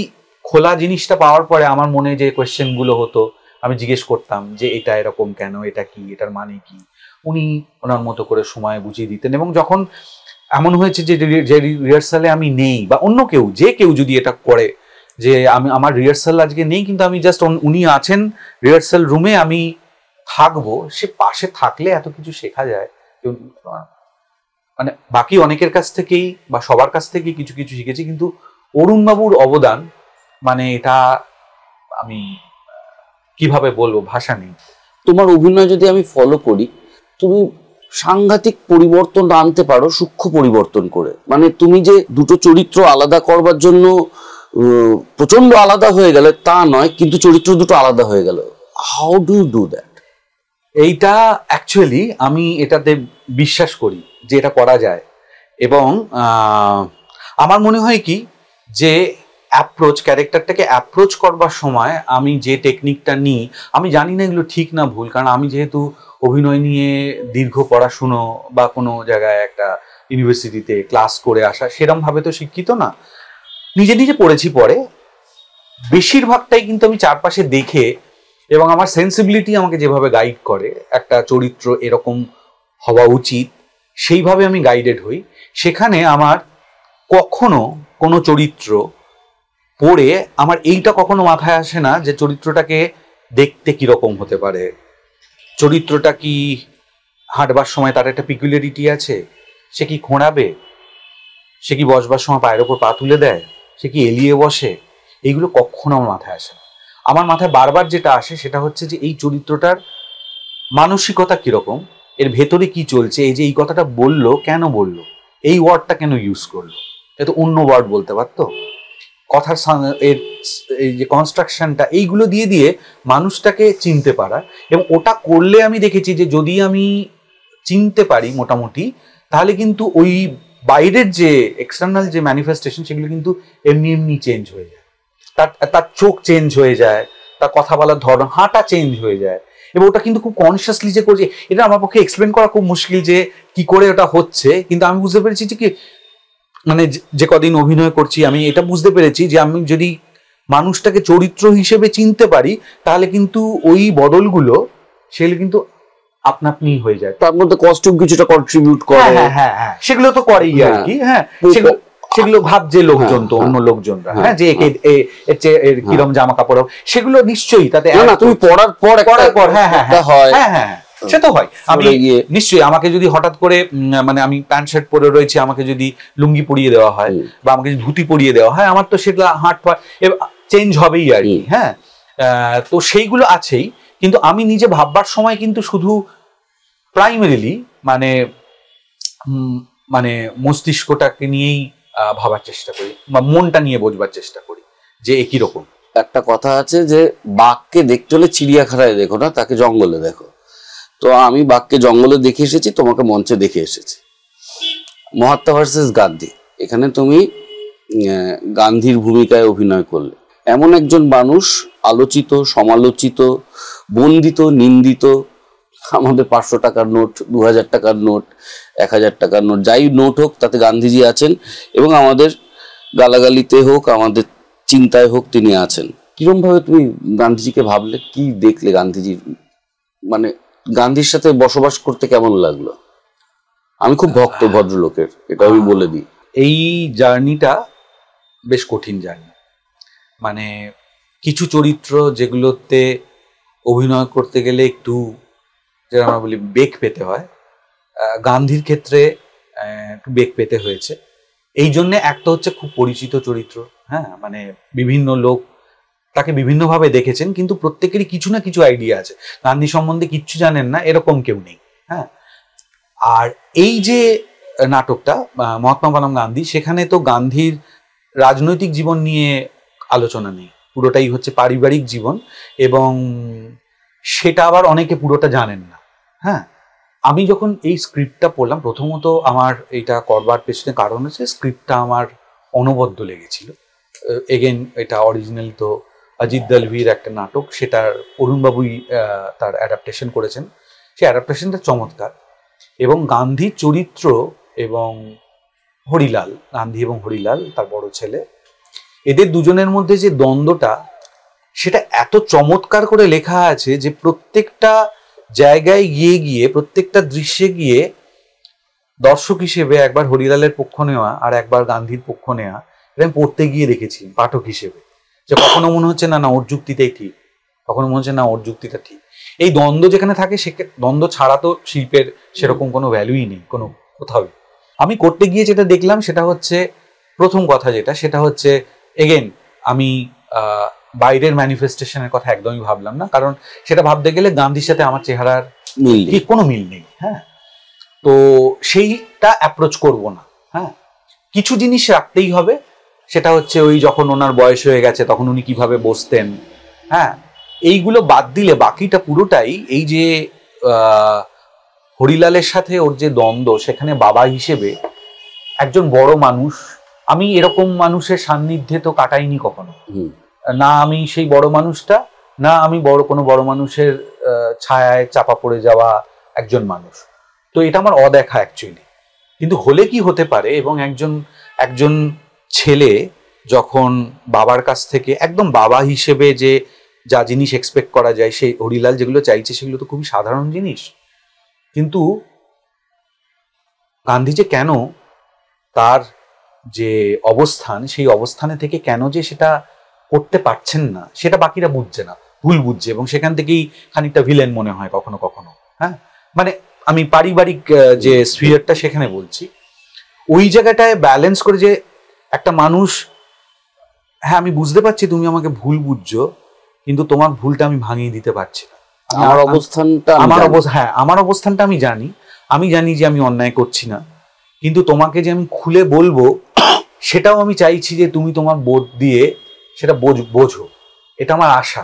S1: খোলা জিনিসটা পাওয়ার পরে আমার মনে যে কোয়েশ্চেন গুলো হতো, আমি জিজ্ঞেস করতাম যে এটা এরকম কেন, এটা কি, এটার মানে কি, উনি ওনার মতো করে সময় বুঝিয়ে দিতেন। এবং যখন এমন হয়েছে যে রিহার্সালে আমি নেই, বা অন্য কেউ, যে কেউ যদি এটা করে যে আমার রিহার্সাল আজকে নেই, কিন্তু আমি জাস্ট উনি আছেন রিহার্সাল রুমে, আমি থাকবো, সে পাশে থাকলে এত কিছু শেখা যায়। মানে বাকি অনেকের কাছ থেকেই বা সবার কাছ থেকেই কিছু কিছু শিখেছি, কিন্তু অরুণবাবুর অবদান মানে এটা আমি কিভাবে বলবো, ভাষা নেই।
S2: তোমার অভিনয় যদি আমি ফলো করি, তুমি সাংঘাতিক পরিবর্তন আনতে পারো সূক্ষ্ম পরিবর্তন করে। মানে তুমি যে দুটো চরিত্র আলাদা করবার জন্য প্রচন্ড আলাদা হয়ে গেলে তা নয়, কিন্তু চরিত্র দুটো আলাদা হয়ে গেল। How do you do that?
S1: এইটা অ্যাকচুয়ালি আমি এটাতে বিশ্বাস করি যে এটা করা যায়। এবং আমার মনে হয় কি যে ক্যারেক্টারটাকে অ্যাপ্রোচ করবার সময় আমি যে টেকনিকটা নিই, আমি জানি না এগুলো ঠিক না ভুল, কারণ আমি যেহেতু অভিনয় নিয়ে দীর্ঘ পড়াশুনো বা কোনো জায়গায় একটা ইউনিভার্সিটিতে ক্লাস করে আসা সেরকম ভাবে তো শিক্ষিত না, নিজে পড়েছি পরে, বেশিরভাগটাই কিন্তু আমি চারপাশে দেখে এবং আমার সেন্সিবিলিটি আমাকে যেভাবে গাইড করে, একটা চরিত্র এরকম হওয়া উচিত, সেইভাবে আমি গাইডেড হই। সেখানে আমার কখনো কোনো চরিত্র পড়ে আমার এইটা কখনো মাথায় আসে না যে চরিত্রটাকে দেখতে কিরকম হতে পারে, চরিত্রটা কি হাঁটবার সময় তার একটা পিকুলারিটি আছে, সে কি খোঁড়াবে, সে কি বসবার সময় পায়ের ওপর পা তুলে দেয়, সে কি এলিয়ে বসে, এইগুলো কখনো আমার মাথায় আসে না। আমার মাথায় বারবার যেটা আসে সেটা হচ্ছে যে এই চরিত্রটার মানসিকতা কিরকম, এর ভেতরে কি চলছে, এই যে এই কথাটা বললো কেন বললো, এই ওয়ার্ডটা কেন ইউজ করলো, এত অন্য ওয়ার্ড বলতে পারতো, কথার এর এই যে কনস্ট্রাকশনটা, এইগুলো দিয়ে দিয়ে মানুষটাকে চিনতে পারা। এবং ওটা করলে আমি দেখেছি যে যদি আমি চিনতে পারি মোটামুটি, তাহলে কিন্তু ওই বাইরের যে এক্সটার্নাল যে ম্যানিফেস্টেশন সেগুলো কিন্তু এমনি এমনি চেঞ্জ হয়ে যায়। তার তার চোখ চেঞ্জ হয়ে যায়, তার কথা বলার ধরন, হাঁটা চেঞ্জ হয়ে যায়। এবং ওটা কিন্তু খুব কনসিয়াসলি যে করছে, এটা আমার পক্ষে এক্সপ্লেন করা খুব মুশকিল যে কি করে ওটা হচ্ছে। কিন্তু আমি বুঝতে পেরেছি যে কি, মানে যে কদিন অভিনয় করছি আমি এটা বুঝতে পেরেছি যে আমি যদি মানুষটাকে চরিত্র হিসেবে চিনতে পারি, তাহলে কিন্তু ওই বদলগুলো সেগুলো কিন্তু আপনা আপনি হয়ে যায়।
S2: তার মধ্যে কস্টিউম কিছুটা কন্ট্রিবিউট করে।
S1: হ্যাঁ হ্যাঁ হ্যাঁ, সেগুলো তো করেই আর কি। হ্যাঁ, সেগুলো ভাবছে লোকজন, তো অন্য লোকজনরা, হ্যাঁ, যে কিরম জামা কাপড়, সেগুলো নিশ্চয়ই তাতে
S2: তুমি পড়ার পর
S1: হ্যাঁ হ্যাঁ হ্যাঁ হ্যাঁ হ্যাঁ সে তো হয়। আমি নিশ্চয়ই, আমাকে যদি হঠাৎ করে মানে আমি প্যান্ট শার্ট পরে রয়েছে, আমাকে যদি লুঙ্গি পরিয়ে দেওয়া হয় বা আমাকে যদি ধুতি পরিয়ে দেওয়া হয়, আমার তো সেটা হাট চেঞ্জ হবেই আর কি। হ্যাঁ, তো সেইগুলো আছেই। কিন্তু আমি নিজে ভাববার সময় কিন্তু শুধু প্রাইমারিলি মানে মানে মস্তিষ্কটাকে নিয়েই ভাবার চেষ্টা করি, বা মনটা নিয়ে বোঝবার চেষ্টা করি যে একই রকম।
S2: একটা কথা আছে যে বাঘকে দেখতে হলে চিড়িয়াখানায় দেখো না, তাকে জঙ্গলে দেখো। তো আমি বাঘকে জঙ্গলে দেখে এসেছি, তোমাকে মঞ্চে দেখে এসেছি। মহাত্মা ভার্সেস গান্ধী, এখানে তুমি গান্ধীর ভূমিকায় অভিনয় করলে। এমন একজন মানুষ, আলোচিত, সমালোচিত, বন্দিত, নিন্দিত, আমাদের 500 টাকার নোট, 2000 টাকার নোট, 1000 টাকার নোট, যাই নোট হোক তাতে গান্ধীজি আছেন, এবং আমাদের গালাগালিতে হোক, আমাদের চিন্তায় হোক, তিনি আছেন। কিরম ভাবে তুমি গান্ধীজিকে ভাবলে, কি দেখলে গান্ধীজির, মানে গান্ধীর সাথে বসবাস করতে কেমন লাগলো? আমি খুব ভক্ত ভদ্রলোকের, এটা আমি বলে দিই।
S1: এই জার্নিটা বেশ কঠিন জার্নি। মানে কিছু চরিত্র যেগুলোতে অভিনয় করতে গেলে একটু, যেটা আমরা বলি, বেগ পেতে হয়, গান্ধীর ক্ষেত্রে একটু বেগ পেতে হয়েছে। এই জন্যে একটা হচ্ছে খুব পরিচিত চরিত্র, হ্যাঁ, মানে বিভিন্ন লোক তাকে বিভিন্নভাবে দেখেছেন, কিন্তু প্রত্যেকেরই কিছু না কিছু আইডিয়া আছে। গান্ধী সম্বন্ধে কিচ্ছু জানেন না এরকম কেউ নেই। হ্যাঁ, আর এই যে নাটকটা মহাত্মা বনাম গান্ধী, সেখানে তো গান্ধীর রাজনৈতিক জীবন নিয়ে আলোচনা নেই, পুরোটাই হচ্ছে পারিবারিক জীবন, এবং সেটা আবার অনেকে পুরোটা জানেন না। হ্যাঁ, আমি যখন এই স্ক্রিপ্টটা পড়লাম, প্রথমত আমার এটা করবার পেছনে কারণ হচ্ছে স্ক্রিপ্টটা আমার অনবদ্য লেগেছিল। এগেন, এটা অরিজিনাল তো অজিত দলভির একটা নাটক, সেটার অরুণবাবুই তার অ্যাডাপ্টেশন করেছেন। সেই অ্যাডাপ্টেশনটা চমৎকার। এবং গান্ধীর চরিত্র এবং হরিলাল, গান্ধী এবং হরিলাল তার বড় ছেলে, এদের দুজনের মধ্যে যে দ্বন্দ্বটা, সেটা এত চমৎকার করে লেখা আছে যে প্রত্যেকটা জায়গায় গিয়ে গিয়ে, প্রত্যেকটা দৃশ্যে গিয়ে দর্শক হিসেবে একবার হরিলালের পক্ষ নেওয়া আর একবার গান্ধীর পক্ষ নেওয়া, এটা আমি পড়তে গিয়ে দেখেছি পাঠক হিসেবে। যে কখনো মনে হচ্ছে না না ওর যুক্তিটাই ঠিক, কখনো মনে হচ্ছে না ওর যুক্তিটা ঠিক। এই দ্বন্দ্ব যেখানে থাকে, সে দ্বন্দ্ব ছাড়া তো শিল্পের সেরকম কোনো ভ্যালুই নেই কোনো কোথাও। আমি করতে গিয়ে যেটা দেখলাম সেটা হচ্ছে, প্রথম কথা যেটা, সেটা হচ্ছে এগেন আমি বাইরের ম্যানিফেস্টেশনের কথা একদমই ভাবলাম না, কারণ সেটা ভাবতে গেলে গান্ধীর সাথে আমার চেহারার কোনো মিল নেই। হ্যাঁ, তো সেইটা অ্যাপ্রোচ করব না। হ্যাঁ, কিছু জিনিস রাখতেই হবে, সেটা হচ্ছে ওই যখন ওনার বয়স হয়ে গেছে তখন উনি কিভাবে বসতেন। হ্যাঁ, এইগুলো বাদ দিলে বাকিটা পুরোটাই এই যে হরিলালের সাথে ওর যে দ্বন্দ্ব, সেখানে বাবা হিসেবে একজন বড় মানুষ, আমি এরকম মানুষের সান্নিধ্যে তো কাটাইনি কখনো, না আমি সেই বড় মানুষটা, না আমি কোনো বড় মানুষের ছায়ায় চাপা পড়ে যাওয়া একজন মানুষ। তো এটা আমার অদেখা অ্যাকচুয়ালি। কিন্তু হলে কি হতে পারে, এবং একজন ছেলে যখন বাবার কাছ থেকে একদম বাবা হিসেবে যে যা জিনিস এক্সপেক্ট করা যায়, সেই হরিলাল যেগুলো চাইছে সেগুলো তো খুবই সাধারণ জিনিস। কিন্তু গান্ধী যে কেন তার যে অবস্থান, সেই অবস্থানে থেকে কেন যে সেটা করতে পারছেন না, সেটা বাকিরা বুঝছে না। ভুল বুঝছে এবং সেখান থেকেই খানিকটা ভিলেন মনে হয় কখনো কখনো। হ্যাঁ, মানে আমি পারিবারিক যে স্ফিয়ারটা সেখানে বলছি, ওই জায়গাটায় ব্যালেন্স করে যে একটা মানুষ, হ্যাঁ আমি বুঝতে পারছি তুমি আমাকে ভুল বুঝছো, কিন্তু তোমার ভুলটা আমি ভাঙিয়ে দিতে পারছি না।
S2: আমার অবস্থানটা
S1: আমার অবস্থানটা আমি জানি যে আমি অন্যায় করছি না, কিন্তু তোমাকে যে আমি খুলে বলবো সেটাও আমি চাইছি যে তুমি তোমার বোধ দিয়ে সেটা বোঝো। এটা আমার আশা।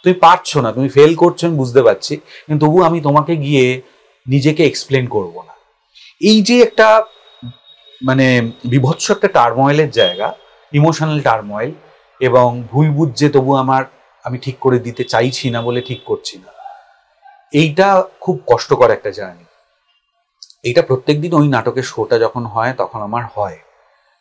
S1: তুমি পারছো না, তুমি ফেল করছো, আমি বুঝতে পারছি, কিন্তু তবু আমি তোমাকে গিয়ে নিজেকে এক্সপ্লেন করব না। এই যে একটা মানে বিভৎস একটা টার্ময়েলের জায়গা, ইমোশনাল টার্ময়েল, এবং ভুল বুঝছে তবু আমি ঠিক করে দিতে চাইছি না বলে ঠিক করছি না, এইটা খুব কষ্টকর একটা জার্নি। এইটা প্রত্যেকদিন ওই নাটকের শোটা যখন হয় তখন আমার হয়।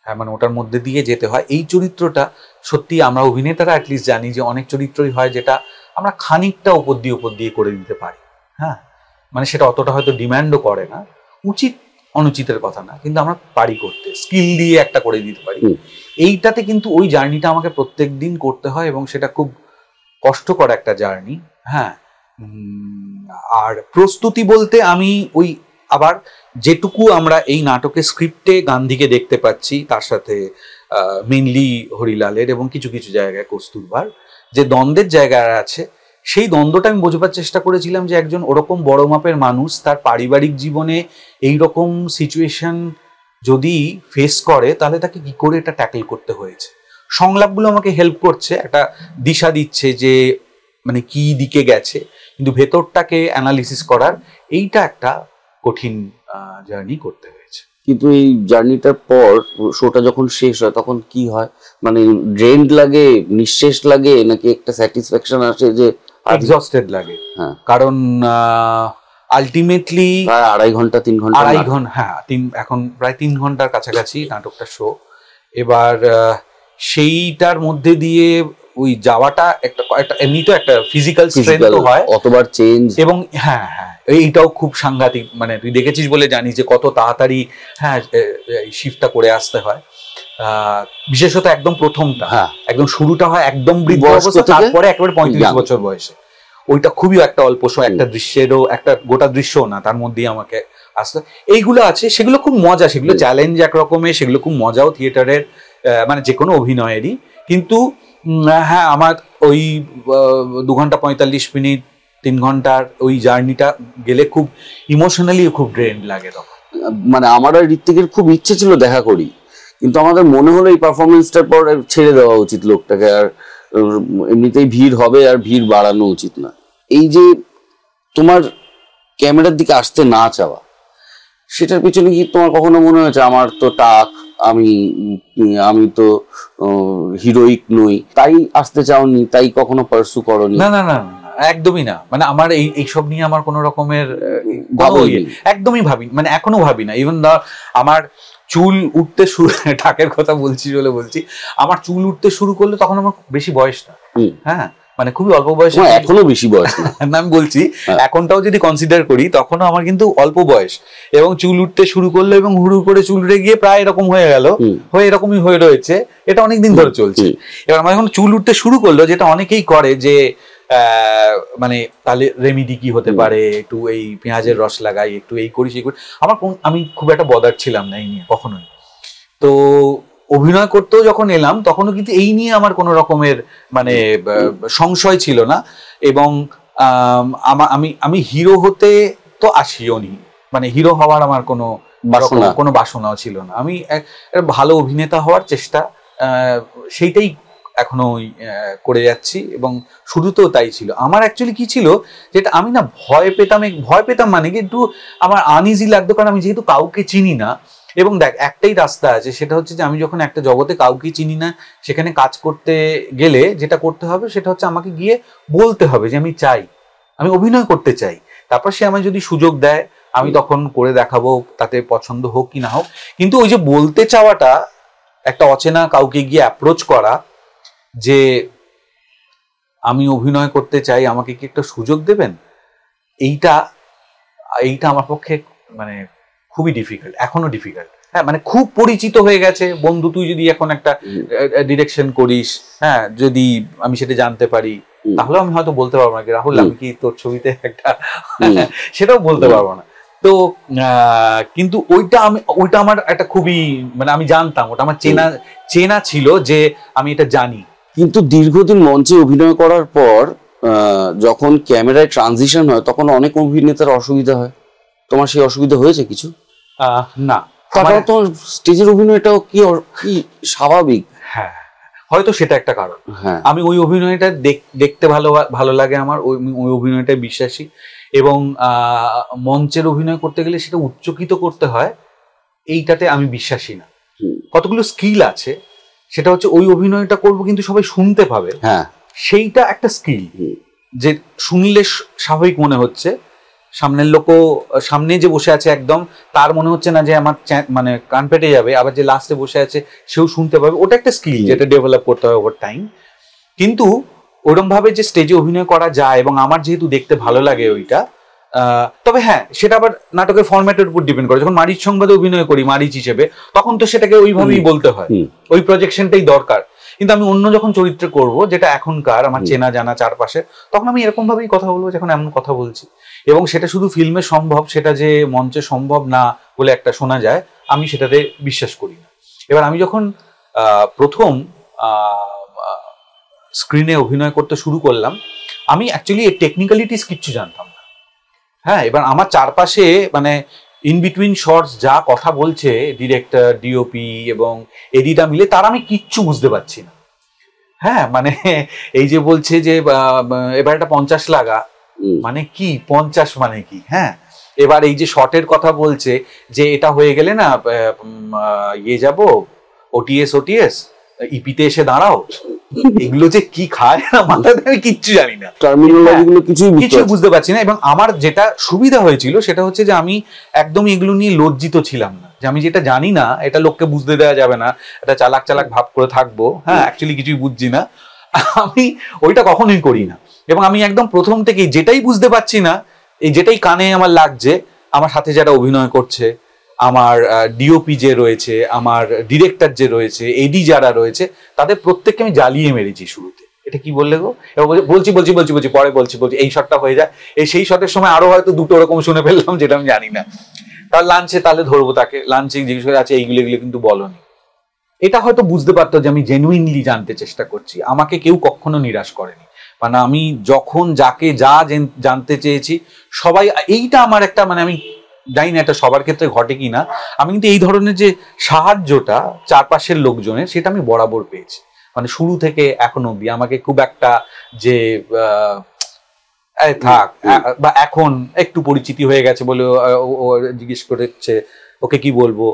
S1: হ্যাঁ, মানে ওটার মধ্যে দিয়ে যেতে হয়। এই চরিত্রটা সত্যি আমরা অভিনেতারা অ্যাটলিস্ট জানি যে অনেক চরিত্রই হয় যেটা আমরা খানিকটা উপর দিয়ে করে দিতে পারি। হ্যাঁ, মানে সেটা অতটা হয়তো ডিম্যান্ডও করে না, উচিত অনুচিতের কথা না, কিন্তু আমরা পারি করতে, স্কিল দিয়ে একটা করে দিতে পারি। এইটাতে কিন্তু ওই জার্নিটা আমাকে প্রত্যেক দিন করতে হয় এবং সেটা খুব কষ্টকর একটা জার্নি। হ্যাঁ, আর প্রস্তুতি বলতে আমি ওই আবার যেটুকু আমরা এই নাটকের স্ক্রিপ্টে গান্ধীকে দেখতে পাচ্ছি, তার সাথে মেনলি হরিলালের এবং কিছু কিছু জায়গায় কস্তুরবার যে দ্বন্দ্বের জায়গা আছে, সেই দ্বন্দ্বটা আমি বোঝবার চেষ্টা করেছিলাম যে একজন ওরকম বড় মাপের মানুষ তার পারিবারিক জীবনে এই রকম সিচুয়েশন যদি ফেস করে তাহলে তাকে কি করে এটা ট্যাকল করতে হয়েছে। সংলাপগুলো আমাকে হেল্প করছে, একটা দিশা দিচ্ছে যে মানে কি দিকে গেছে, কিন্তু ভেতরটাকে অ্যানালিসিস করার এইটা একটা কঠিন জার্নি করতে হয়েছে।
S2: কিন্তু এই জার্নিটার পর শোটা যখন শেষ হয় তখন কি হয়, মানে ড্রেন্ড লাগে, নিঃশেষ লাগে, নাকি একটা স্যাটিসফ্যাকশন আসে যে
S1: এক্সস্টেড লাগে? হ্যাঁ, কারণ আলটিমেটলি
S2: 2.5 ঘন্টা 3 ঘন্টা,
S1: হ্যাঁ এখন প্রায় 3 ঘন্টার কাছাকাছি নাটকটা শো। এবার সেইটার মধ্যে দিয়ে ওই যাওয়াটা একটা এমনি তো একটা ফিজিক্যাল স্ট্রেন্থ তো হয়,
S2: অতবার চেঞ্জ, এবং
S1: হ্যাঁ এইটাও খুব সাংঘাতিক, মানে তুই দেখেছিস বলে জানিস যে কত তাড়াতাড়ি হ্যাঁ শিফটটা করে আসতে হয়। বিশেষত একদম প্রথমটা, একদম শুরুটা হয় একদম বৃদ্ধ অবস্থা, তারপরে একেবারে 35 বছর বয়সে। ওইটা খুবই একটা অল্প একটা দৃশ্যেরও একটা গোটা দৃশ্য না, তার মধ্যেই আমাকে আসতে এইগুলো আছে, সেগুলো খুব মজা, সেগুলো চ্যালেঞ্জ একরকমের, সেগুলো খুব মজাও থিয়েটারের, মানে যে কোনো অভিনয়েরই। কিন্তু হ্যাঁ আমার ওই 2 ঘন্টা 45 মিনিট 3 ঘন্টার ওই জার্নিটা গেলে খুব ইমোশনালি খুব ড্রেন লাগে তখন।
S2: মানে আমার আর ঋত্বিকের খুব ইচ্ছে ছিল দেখা করি, কিন্তু আমাদের মনে হলো এই পারফরমেন্সটার পর ছেড়ে দেওয়া উচিত লোকটাকে, আর এমনিতেই ভিড় হবে আর ভিড় বাড়ানো উচিত না। এই যে তোমার ক্যামেরার দিকে আসতে না চাওয়া, সেটার পিছনে কি তোমার কখনো মনে হয়েছে আমার তো টাক, আমি তো হিরোইক নই, তাই আসতে চাওনি, তাই কখনো পার্সু করনি?
S1: না না না একদমই না, মানে আমার এইসব নিয়ে আমার কোনো রকমের একদমই ভাবি, মানে এখনো ভাবি না। ইভেন আমার চুল উঠতে শুরু, টাকের কথা বলছি বলে বলছি, আমার চুল উঠতে শুরু করলে তখন আমার বেশি বয়স না। হ্যাঁ, মানে খুবই অল্প বয়স,
S2: এখনো বেশি বয়স না
S1: আমি বলছি, এখনটাও যদি কনসিডার করি তখনও আমার কিন্তু অল্প বয়স, এবং চুল উঠতে শুরু করলো এবং হুড়ু করে চুল উঠে গিয়ে প্রায় এরকম হয়ে গেল, হয়ে এরকমই হয়ে রয়েছে, এটা অনেকদিন ধরে চলছে। এবার আমার এখন চুল উঠতে শুরু করলো, যেটা অনেকেই করে যে মানে তাহলে রেমিডি কি হতে পারে, একটু এই পেঁয়াজের রস লাগাই, একটু এই করি সেই করি। আমি খুব একটা বদার ছিলাম না এই নিয়ে কখনোই। তো অভিনয় করতেও যখন এলাম তখনও কিন্তু এই নিয়ে আমার কোনো রকমের মানে সংশয় ছিল না, এবং আমি হিরো হতে তো আসিও নি, মানে হিরো হওয়ার আমার কোনো বাসনাও ছিল না। আমি ভালো অভিনেতা হওয়ার চেষ্টা সেইটাই এখনো করে যাচ্ছি, এবং শুরুতেও তাই ছিল। আমার অ্যাকচুয়ালি কি ছিল, যেটা আমি না ভয় পেতাম মানে কি একটু আমার আনইজি লাগতো, কারণ আমি যেহেতু কাউকে চিনি না। এবং দেখ, একটাই রাস্তা আছে, সেটা হচ্ছে যে আমি যখন একটা জগতে কাউকে চিনি না সেখানে কাজ করতে গেলে যেটা করতে হবে সেটা হচ্ছে আমাকে গিয়ে বলতে হবে যে আমি অভিনয় করতে চাই। তারপর সে আমায় যদি সুযোগ দেয় আমি তখন করে দেখাবো, তাতে পছন্দ হোক কি না হোক। কিন্তু ওই যে বলতে চাওয়াটা, একটা অচেনা কাউকে গিয়ে অ্যাপ্রোচ করা যে আমি অভিনয় করতে চাই, আমাকে কি একটা সুযোগ দেবেন, এইটা আমার পক্ষে মানে খুবই ডিফিকাল্ট, এখনো ডিফিকাল্ট। হ্যাঁ, মানে খুব পরিচিত হয়ে গেছে বন্ধু, তুই যদি এখন একটা ডিরেকশন করিস, হ্যাঁ যদি আমি সেটা জানতে পারি, তাহলে আমি হয়তো বলতে পারবো না রাহুল আমি কি তোর ছবিতে একটা সেটাও বলতে পারবো না। তো কিন্তু ওইটা আমার একটা খুবই মানে আমি জানতাম ওটা আমার চেনা ছিল যে আমি এটা জানি।
S2: কিন্তু দীর্ঘদিন মঞ্চে অভিনয় করার পর যখন ক্যামেরায় ট্রানজিশন হয় তখন অনেক অভিনেতার অসুবিধা হয়, তোমার সেই অসুবিধা হয়েছে কিছু?
S1: না,
S2: তারপর তোমার স্টেজের অভিনয়টাও কি স্বাভাবিক।
S1: হ্যাঁ হয়তো সেটা একটা কারণ। আমি ওই অভিনয়টা দেখতে ভালো লাগে আমার, ওই অভিনয়টাই বিশ্বাসী। এবং মঞ্চের অভিনয় করতে গেলে সেটা উচ্চকিত করতে হয় এইটাতে আমি বিশ্বাসী না। কতগুলো স্কিল আছে, সেটা হচ্ছে ওই অভিনয়টা করব কিন্তু সবাই শুনতে পাবে, সেইটা একটা স্কিল যে শুনলে স্বাভাবিক মনে হচ্ছে, সামনের লোকও সামনে যে বসে আছে একদম তার মনে হচ্ছে না যে আমার মানে কান পেটে যাবে, আবার যে লাস্টে বসে আছে সেও শুনতে পাবে, ওটা একটা স্কিল যেটা ডেভেলপ করতে হবে ওভার টাইম। কিন্তু ওরকম ভাবে যে স্টেজে অভিনয় করা যায় এবং আমার যেহেতু দেখতে ভালো লাগে ওইটা, তবে হ্যাঁ সেটা আবার নাটকের ফরম্যাটের উপর ডিপেন্ড করে। যখন মারিচ সংবাদে অভিনয় করি মারিচ হিসেবে তখন তো সেটাকে ওইভাবেই বলতে হয়, ওই প্রজেকশনটাই দরকার। কিন্তু আমি অন্য যখন চরিত্র করব যেটা এখনকার আমার চেনা জানা চারপাশে, তখন আমি এরকম ভাবেই কথা বলবো যখন এমন কথা বলছি। এবং সেটা শুধু ফিল্মে সম্ভব, সেটা যে মঞ্চে সম্ভব না বলে একটা শোনা যায়, আমি সেটাতে বিশ্বাস করি না। এবার আমি যখন প্রথম স্ক্রিনে অভিনয় করতে শুরু করলাম, আমি অ্যাকচুয়ালি এই টেকনিক্যালিটিস কিচ্ছু জানতাম না। হ্যাঁ, এবার আমার চারপাশে মানে ইন বিটুইন শর্টস যা কথা বলছে ডিরেক্টর, ডিওপি এবং এডিটা মিলে, তার আমি কিচ্ছু বুঝতে পারছি না। হ্যাঁ, মানে এই যে বলছে যে এবার একটা 50 লাগা, মানে কি 50 মানে কি? হ্যাঁ, এবার এই যে শর্টের কথা বলছে যে এটা হয়ে গেলে না ইয়ে যাব ওটিএস ইপিতে এসে দাঁড়াও, এগুলো যে কি খায় না মাথায় আমি কিচ্ছু জানি না,
S2: টার্মিনোলজিগুলো কিছু
S1: বুঝতে পারছি না। এবং আমার যেটা সুবিধা হয়েছিল সেটা হচ্ছে যে আমি একদম এগুলো নিয়ে লজ্জিত ছিলাম না, যে আমি যেটা জানি না এটা লোককে বুঝতে দেওয়া যাবে না, এটা চালাক চালাক ভাব করে থাকবো, হ্যাঁ অ্যাকচুয়ালি কিছুই বুঝছি না, আমি ওইটা কখনোই করি না। এবং আমি একদম প্রথম থেকেই যেটাই বুঝতে পারছি না, এই যেটাই কানে আমার লাগছে, আমার সাথে যারা অভিনয় করছে, আমার ডিওপি যে রয়েছে, আমার ডিরেক্টর যে রয়েছে, এডি যারা রয়েছে, তাদের প্রত্যেককে আমি জ্বালিয়ে মেরেছি শুরুতে। এটা কি বললে গো? এবার বলছি পরে বলছি এই শটটা হয়ে যায়, এই সেই শটের সময় আরো হয়তো দুটো ওরকম শুনে ফেললাম যেটা আমি জানি না। তার লাঞ্চে তাহলে ধরবো তাকে, লাঞ্চে জিজ্ঞেস করে আছে এইগুলো কিন্তু বলনি, এটা হয়তো বুঝতে পারতো যে আমি জেনুইনলি জানতে চেষ্টা করছি। আমাকে কেউ কখনো নিরাশ করেনি, মানে আমি যখন যাকে যা জানতে চেয়েছি সবাই, এইটা আমার একটা মানে আমি জানি না এটা সবার ক্ষেত্রে ঘটে কি না, আমি কিন্তু এই ধরনের যে সাহায্যটা চারপাশের লোকজনের, সেটা আমি বরাবর পেয়েছি। মানে শুরু থেকে এখন অব্দি আমাকে খুব একটা যে থাক বা এখন একটু পরিচিতি হয়ে গেছে বলে ও জিজ্ঞেস করেছে ওকে কি বলবো,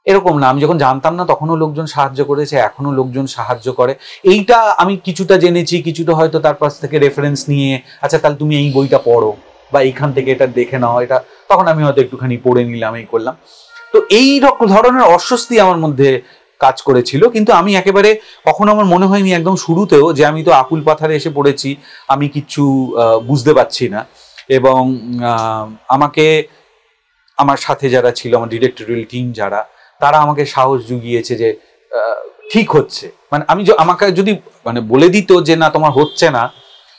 S1: এরকম না। আমি যখন জানতাম না তখনও লোকজন সাহায্য করেছে, এখনো লোকজন সাহায্য করে। এইটা আমি কিছুটা জেনেছি, কিছুটা হয়তো তার পাশ থেকে রেফারেন্স নিয়ে, আচ্ছা তাহলে তুমি এই বইটা পড়ো বা এইখান থেকে এটা দেখে নাও, এটা তখন আমি হয়তো একটুখানি পড়ে নিলাম, এই করলাম। তো এই ধরনের অস্বস্তি আমার মধ্যে কাজ করেছিল, কিন্তু আমি একেবারে কখনো আমার মনে হয়নি একদম শুরুতেও যে আমি তো আকুল পাথারে এসে পড়েছি, আমি কিচ্ছু বুঝতে পারছি না। এবং আমাকে আমার সাথে যারা ছিল, আমার ডিরেক্টরিয়াল টিম যারা, তারা আমাকে সাহস জুগিয়েছে যে ঠিক হচ্ছে। মানে আমাকে যদি মানে বলে দিত যে না তোমার হচ্ছে না,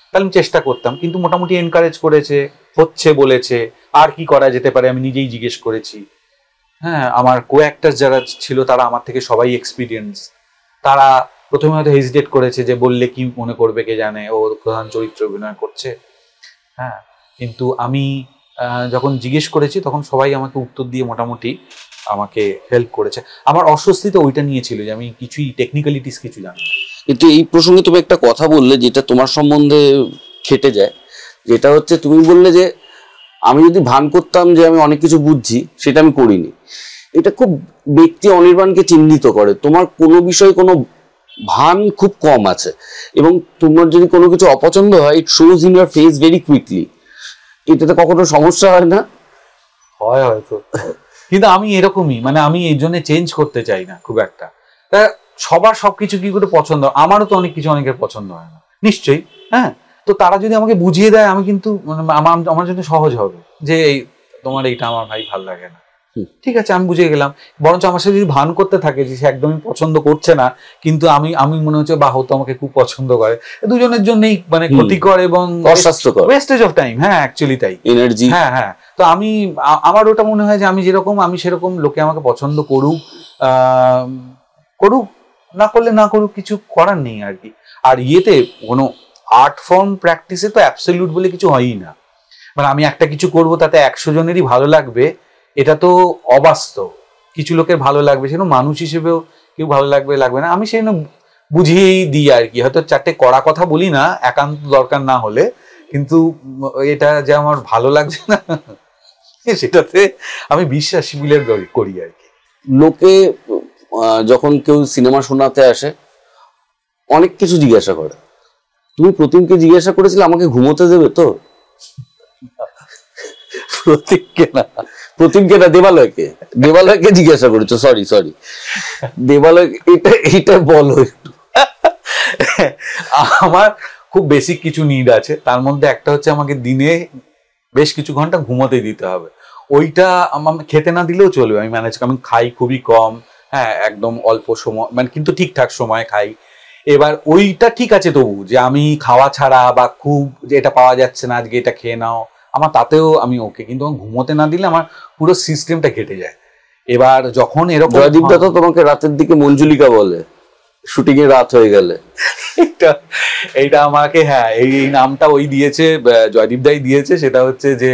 S1: তাহলে আমি চেষ্টা করতাম, কিন্তু মোটামুটি এনকারেজ করেছে, হচ্ছে বলেছে, আর কি করা যেতে পারে আমি নিজেই জিজ্ঞেস করেছি। হ্যাঁ, আমার কো অ্যাক্টার যারা ছিল তারা আমার থেকে সবাই এক্সপিরিয়েন্স, তারা প্রথমে হয়তো হেজিটেট করেছে যে বললে কি মনে করবে কে জানে, ও প্রধান চরিত্রে অভিনয় করছে। হ্যাঁ, কিন্তু আমি যখন জিজ্ঞেস করেছি তখন সবাই আমাকে উত্তর দিয়ে মোটামুটি আমাকে হেল্প করেছে। আমার অস্বস্তি তো ওইটা নিয়েছিল যে আমি কিছুই টেকনিক্যালিটিস কিছু জানি।
S2: কিন্তু এই প্রসঙ্গে তুমি একটা কথা বললে যেটা তোমার সম্বন্ধে খেটে যায়, যেটা হচ্ছে তুমি বললে যে আমি যদি ভান করতাম যে আমি অনেক কিছু বুঝছি, সেটা আমি করিনি। এটা খুব ব্যক্তি অনির্বাণকে চিহ্নিত করে। তোমার কোনো বিষয়ে কোনো ভান খুব কম আছে, এবং তোমার যদি কোনো কিছু অপছন্দ হয়, it shows in your face very quickly. এটাতে কখনো সমস্যা হয় না?
S1: হয় হয়তো, কিন্তু আমি এরকমই, মানে আমি এই জন্য চেঞ্জ করতে চাই না খুব একটা। সবার সবকিছু কি করে পছন্দ, আমারও তো অনেক কিছু অনেকের পছন্দ হয় না নিশ্চয়ই। হ্যাঁ, তো তারা যদি আমাকে বুঝিয়ে দেয়, আমি কিন্তু আমার জন্য সহজ হবে যে তোমার এইটা আমার ভাই ভাল লাগে না, ঠিক আছে, আমি বুঝে গেলাম। বরঞ্চ আমার সাথে যদি ভান করতে থাকে যে সে একদমই পছন্দ করছে না, কিন্তু আমি মনে হচ্ছে বা হয়তো আমাকে খুব পছন্দ করে, দুজনের জন্যই মানে ক্ষতিকর এবং
S2: অস্বাস্থ্যকর,
S1: ওয়েস্টেজ অফ টাইম। হ্যাঁ, অ্যাকচুয়ালি তাই,
S2: এনার্জি।
S1: হ্যাঁ। তো আমার ওটা মনে হয় যে আমি যেরকম আমি সেরকম, লোকে আমাকে পছন্দ করুক করুক, না করলে না করুক, কিছু করার নেই আর কি। আর ইয়েতে কোনো আর্ট ফর্ম প্র্যাকটিসে তো অ্যাবসলিউট বলে কিছু হয়ই না। মানে আমি একটা কিছু করব তাতে 100 জনেরই ভালো লাগবে, এটা তো অবাস্তব। কিছু লোকের ভালো লাগবে, সেটা মানুষ হিসেবেও কেউ ভালো লাগবে না, আমি সেটা বুঝিয়েই দিই আর কি। হয়তো 4টে কড়া কথা বলি না একান্ত দরকার না হলে, কিন্তু এটা যে আমার ভালো লাগছে না সেটাতে আমি বিশ্বাসী বলে করি আর কি।
S2: লোকে যখন কেউ সিনেমা শোনাতে আসে অনেক কিছু জিজ্ঞাসা করে। তুমি প্রতিমকে জিজ্ঞাসা করেছিলে আমাকে ঘুমোতে দেবে তো? প্রতিমকে না, দেবালয়কে জিজ্ঞাসা করেছো। সরি দেবালয়, এটা বলো একটু।
S1: আমার খুব বেসিক কিছু নিড আছে, তার মধ্যে একটা হচ্ছে আমাকে দিনে বেশ কিছু ঘন্টা ঘুমোতে দিতে হবে। ওইটা আমার খেতে না দিলেও চলবে, আমি ম্যানেজ, আমি খাই খুবই কম, হ্যাঁ একদম অল্প সময়, মানে কিন্তু ঠিকঠাক সময় খাই। এবার ওইটা ঠিক আছে তবু, যে আমি খাওয়া ছাড়া বা খুব যে এটা পাওয়া যাচ্ছে না আজকে এটা খেয়ে নাও, আমার তাতেও আমি ওকে, কিন্তু আমার ঘুমোতে না দিলে আমার পুরো সিস্টেমটা কেটে যায়। এবার যখন এরকম,
S2: জয়দীপ দা তো তোমাকে রাতের দিকে মঞ্জুলিকা বলে, শুটিং এ রাত হয়ে গেলে।
S1: এইটা আমাকে, হ্যাঁ এই নামটা ওই দিয়েছে, জয়দীপ দাই দিয়েছে। সেটা হচ্ছে যে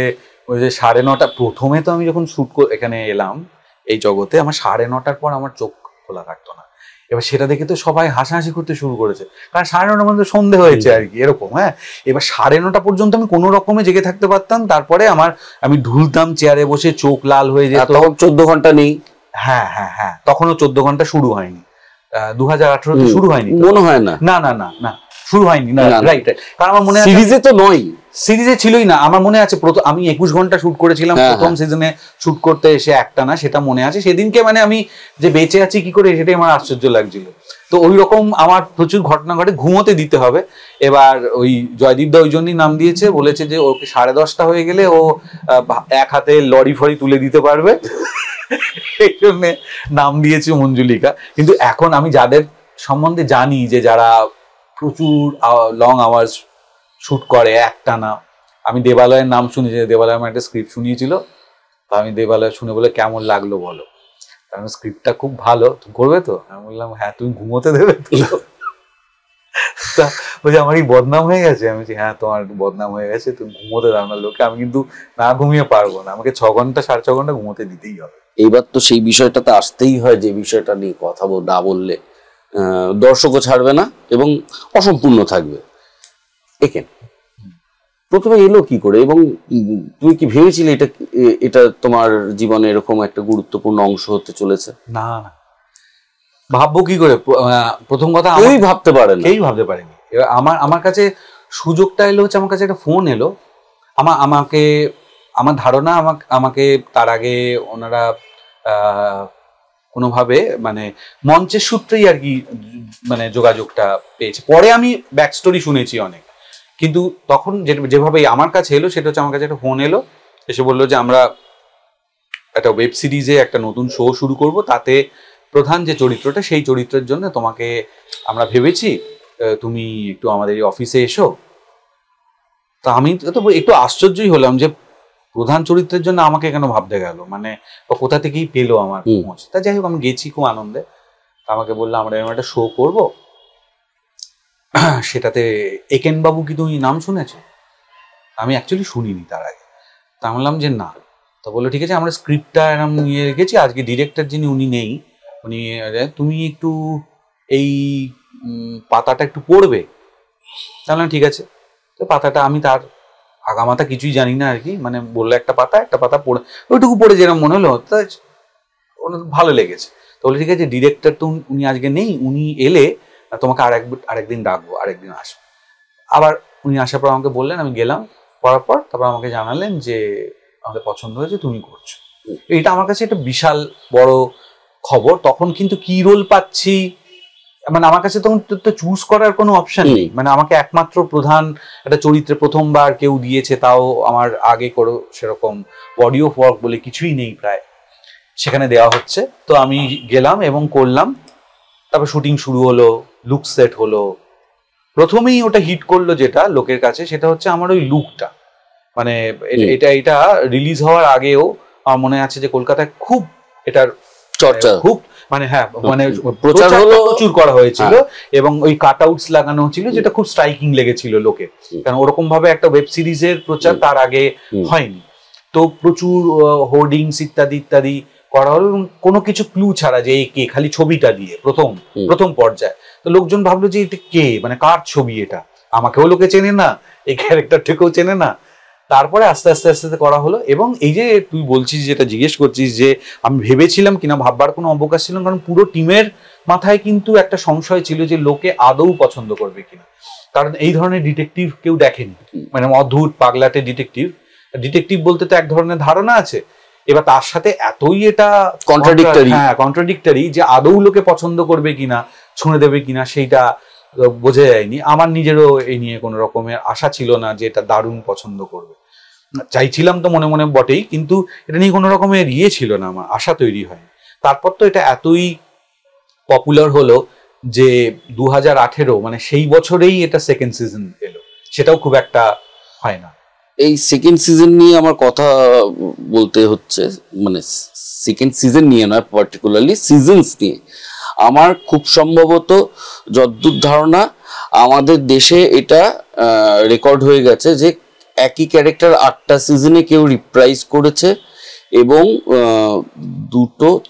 S1: ওই যে 9:30, প্রথমে তো আমি যখন শুট এখানে এলাম এই জগতে, আমার 9:30 পর আমার চোখ খোলা থাকতো না। এবার সেটা দেখে তো সবাই হাসাহাসি করতে শুরু করেছে, কারণ 9:30 মধ্যে সন্ধে হয়েছে আর কি, এরকম। হ্যাঁ, এবার 9:30 পর্যন্ত আমি কোনো রকমে জেগে থাকতে পারতাম, তারপরে আমি ঢুলতাম চেয়ারে বসে, চোখ লাল হয়ে যেত।
S2: তখন 14 ঘন্টা নেই।
S1: হ্যাঁ, তখনও 14 ঘন্টা শুরু হয়নি, 2018-তে শুরু হয়নি
S2: মনে হয় না।
S1: না শুরু হয়নি, না রাইট। কারণ আমার মনে আছে
S2: সিরিজে তো নয়,
S1: সিরিজে ছিলই না। আমার মনে আছে আমি 21 ঘন্টা শুট করেছিলাম প্রথম সিজনে, শুট করতে এসে একটা না, সেটা মনে আছে। সেদিনকে মানে আমি যে বেঁচে আছি কি করে, সেটাই আমার আশ্চর্য লাগছিল। তো ওই রকম আমার প্রচুর ঘটনা ঘটে, ঘুমোতে দিতে হবে। এবার ওই জয়দীপ দা ওই জন্যই নাম দিয়েছে, বলেছে যে ওকে 10:30 হয়ে গেলে ও এক হাতে লরি ফরি তুলে দিতে পারবে, এই জন্য নাম দিয়েছে মঞ্জুলিকা। কিন্তু এখন আমি যাদের সম্বন্ধে জানি, যে যারা প্রচুর লং আওয়ার্স শুট করে একটানা, আমি দেবালয়ের নাম শুনি, যে দেবালয় আমার একটা স্ক্রিপ্ট শুনিয়েছিল, তো আমি দেবালয় শুনে বলে কেমন লাগলো বলো, কারণ স্ক্রিপ্টটা খুব ভালো, তুমি করবে তো? আমি বললাম হ্যাঁ, তুমি ঘুমোতে দেবে তো? বলছে আমার এই বদনাম হয়ে গেছে। আমি বলছি হ্যাঁ, তোমার বদনাম হয়ে গেছে, তুমি ঘুমোতে দাও না লোকে, আমি কিন্তু না ঘুমিয়ে পারবো না, আমাকে 6 ঘন্টা 6.5 ঘন্টা ঘুমোতে দিতেই হবে।
S2: এইবার তো সেই বিষয়টাতে আসতেই হয়, যে বিষয়টা নিয়ে কথা না বললে দর্শকও ছাড়বে না এবং অসম্পূর্ণ থাকবে। এখানে প্রথমে এলো কি করে, এবং তুমি কি ভেবেছিলে এটা তোমার জীবনে এরকম একটা গুরুত্বপূর্ণ অংশ হতে চলেছে?
S1: না, ভাববো কি করে? প্রথম কথা,
S2: কেউই ভাবতে পারে না,
S1: কেউই ভাবতে পারেনি। এবার আমার কাছে সুযোগটা এলো হচ্ছে, আমার কাছে একটা ফোন এলো, আমাকে আমার ধারণা আমাকে তার আগে ওনারা কোনোভাবে মানে মঞ্চের সূত্রেই আর কি মানে যোগাযোগটা পেয়েছে। পরে আমি ব্যাক স্টোরি শুনেছি অনেক, কিন্তু তখন যেভাবে আমার কাছে এলো সেটা হচ্ছে, আমার কাছে একটা ফোন এলো, এসে বললো যে আমরা একটা ওয়েব সিরিজে একটা নতুন শো শুরু করব, তাতে প্রধান যে চরিত্রটা, সেই চরিত্রের জন্য তোমাকে আমরা ভেবেছি, তুমি একটু আমাদের এই অফিসে এসো। তা আমি তো একটু আশ্চর্যই হলাম যে প্রধান চরিত্রের জন্য আমাকে কেন ভাবতে গেল, মানে কোথা থেকেই পেলো আমার খোঁজ। তা যাই হোক, আমি গেছি খুব আনন্দে। আমাকে বললো আমরা এরকম একটা শো করবো, সেটাতে একেন বাবু, কি তুমি নাম শুনেছো? আমি অ্যাকচুয়ালি শুনিনি তার আগে। তা বললাম যে না। তো বললো ঠিক আছে, আমরা স্ক্রিপ্টটা এরকম নিয়ে রেখেছি, আজকে ডিরেক্টর যিনি উনি নেই, উনি তুমি একটু এই পাতাটা একটু পড়বে। তাহলে ঠিক আছে। তো পাতাটা আমি তার আগামাতা কিছুই জানি না আর কি, মানে বললো একটা পাতা পড়ে, ওইটুকু পড়ে যেরকম মনে হলো, তা ওনার ভালো লেগেছে। তো বলে ঠিক আছে, ডিরেক্টর তো উনি আজকে নেই, উনি এলে তোমাকে আরেকদিন ডাকবো, আরেকদিন আসবো। আবার উনি আসার পর আমাকে বললেন, আমি গেলাম, পড়ার পর তারপর আমাকে জানালেন যে আমাদের পছন্দ হয়েছে, তুমি করছো। এটা আমার কাছে একটা বিশাল বড় খবর। তখন কিন্তু কি রোল পাচ্ছি, মানে আমার কাছে তখন তো চুজ করার কোনো অপশন নেই, মানে আমাকে একমাত্র প্রধান একটা চরিত্রে প্রথমবার কেউ দিয়েছে, তাও আমার আগে করো সেরকম বডি অফ ওয়ার্ক বলে কিছুই নেই প্রায়। সেখানে দেওয়া হচ্ছে। তো আমি গেলাম এবং করলাম, তারপর শুটিং শুরু হলো, লুক সেট হলো। প্রথমেই ওটা হিট করলো যেটা লোকের কাছে, সেটা হচ্ছে আমার ওই লুকটা। মানে এটা রিলিজ হওয়ার আগেও আমার মনে আছে যে কলকাতায় খুব এটার
S2: চর্চা,
S1: খুব মানে হ্যাঁ মানে
S2: প্রচার হলো,
S1: প্রচুর করা হয়েছিল এবং ওই কাট আউটস লাগানো ছিল যেটা খুব স্ট্রাইকিং লেগেছিল লোকের, কারণ ওরকম ভাবে একটা ওয়েব সিরিজের প্রচার তার আগে হয়নি। তো প্রচুর হোর্ডিংস ইত্যাদি ইত্যাদি করা হলো এবং কোনো কিছু ক্লু ছাড়া যে কে, খালি ছবিটা দিয়ে প্রথম পর্যায়ে। তো লোকজন ভাবলো যে এটা কে, মানে কার ছবি এটা, আমাকেও লোকে চেনে না, এই ক্যারেক্টারটাকেও চেনে না। তারপরে আস্তে আস্তে আস্তে আস্তে করা হলো। এবং এই যে তুই বলছিস, যেটা জিজ্ঞেস করছিস যে আমি ভেবেছিলাম কিনা, ভাববার কোনো অবকাশ ছিল না, কারণ পুরো টিমের মাথায় কিন্তু একটা সংশয় ছিল যে লোকে আদৌ পছন্দ করবে কিনা, কারণ এই ধরনের ডিটেকটিভ কেউ দেখেনি, মানে অদ্ভুত পাগলাটে ডিটেকটিভ বলতে তো এক ধরনের ধারণা আছে, এবার তার সাথে এতই এটা কন্ট্রাডিক্টরি যে আদৌ লোকে পছন্দ করবে কিনা, ছুঁড়ে দেবে কিনা, সেইটা বোঝা যায়নি। আমার নিজেরও এই নিয়ে কোনো রকমের আশা ছিল না যে এটা দারুণ পছন্দ করবে, চাইছিলাম তো মনে মনে বটেই, কিন্তু এটা নিয়ে কোনো রকমের ছিল না, আমার আশা তৈরি হয়। তারপর তো এটা এতই পপুলার হলো যে 2018 মানে সেই বছরেই এটা সেকেন্ড সিজন এলো, সেটাও খুব একটা হয় না।
S2: এই সেকেন্ড সিজন নিয়ে আমার কথা বলতে হচ্ছে, মানে সেকেন্ড সিজন নিয়ে নয়, পার্টিকুলারলি সিজনস নিয়ে। আমার খুব সম্ভবত যতদূর ধারণা আমাদের দেশে এটা রেকর্ড হয়ে গেছে যে একই ক্যারেক্টার 8টা সিজনে কেউ রিপ্রাইজ করেছে, এবং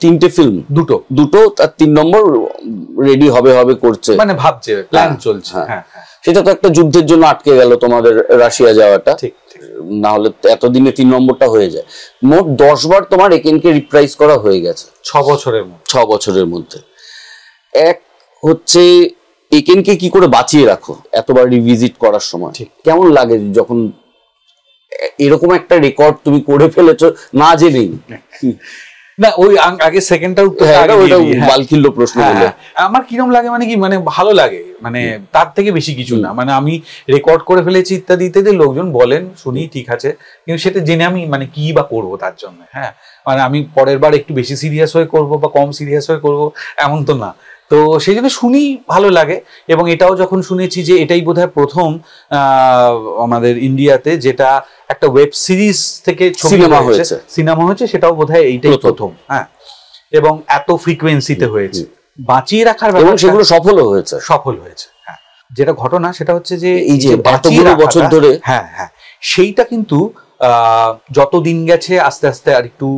S2: তিনটে ফিল্ম, দুটো আর 3 নম্বর রেডি হবে করছে,
S1: মানে ভাবছে, প্ল্যান চলছে। হ্যাঁ,
S2: সেটা তো একটা যুদ্ধের জন্য আটকে গেল তোমাদের রাশিয়া যাওয়াটা, না হলে এতদিনে 3 নম্বরটা হয়ে যায়। মোট 10 বার তোমার একেনকে রিপ্রাইজ করা হয়ে গেছে
S1: 6 বছরের
S2: মধ্যে। এক হচ্ছে একেনকে কি করে বাঁচিয়ে রাখো এতবার রিভিজিট করার সময়, কেমন লাগে যখন এরকম একটা রেকর্ড তুমি করে ফেলেছো না জেনেই?
S1: না, ওই আগে সেকেন্ডটা
S2: বালখিল্য প্রশ্ন বলে
S1: আমার কিরম লাগে, মানে কি, মানে ভালো লাগে, মানে তার থেকে বেশি কিছু না। মানে আমি রেকর্ড করে ফেলেছি ইত্যাদি ইত্যাদি, লোকজন বলেন, শুনি, ঠিক আছে, কিন্তু সেটা জেনে আমি মানে কি বা করবো তার জন্য। হ্যাঁ, মানে আমি পরের বার একটু বেশি সিরিয়াস হয়ে করবো বা কম সিরিয়াস হয়ে করবো এমন তো না। তো সেই জন্য শুনি, ভালো লাগে। এবং এটাও যখন শুনেছি যে এটাই বোধহয় প্রথম আমাদের ইন্ডিয়াতে যেটা একটা ওয়েব সিরিজ থেকে সিনেমা হয়েছে, সেটাও বোধহয় এইটাই প্রথম। হ্যাঁ, এবং এত ফ্রিকোয়েন্সিতে হয়েছে, বাঁচিয়ে রাখার ব্যাপার,
S2: সেগুলো সফল
S1: হয়েছে। হ্যাঁ, যেটা ঘটনা সেটা হচ্ছে যে
S2: এই যে এতগুলো বছর ধরে,
S1: হ্যাঁ, সেইটা কিন্তু যত দিন গেছে আস্তে আস্তে আর একটু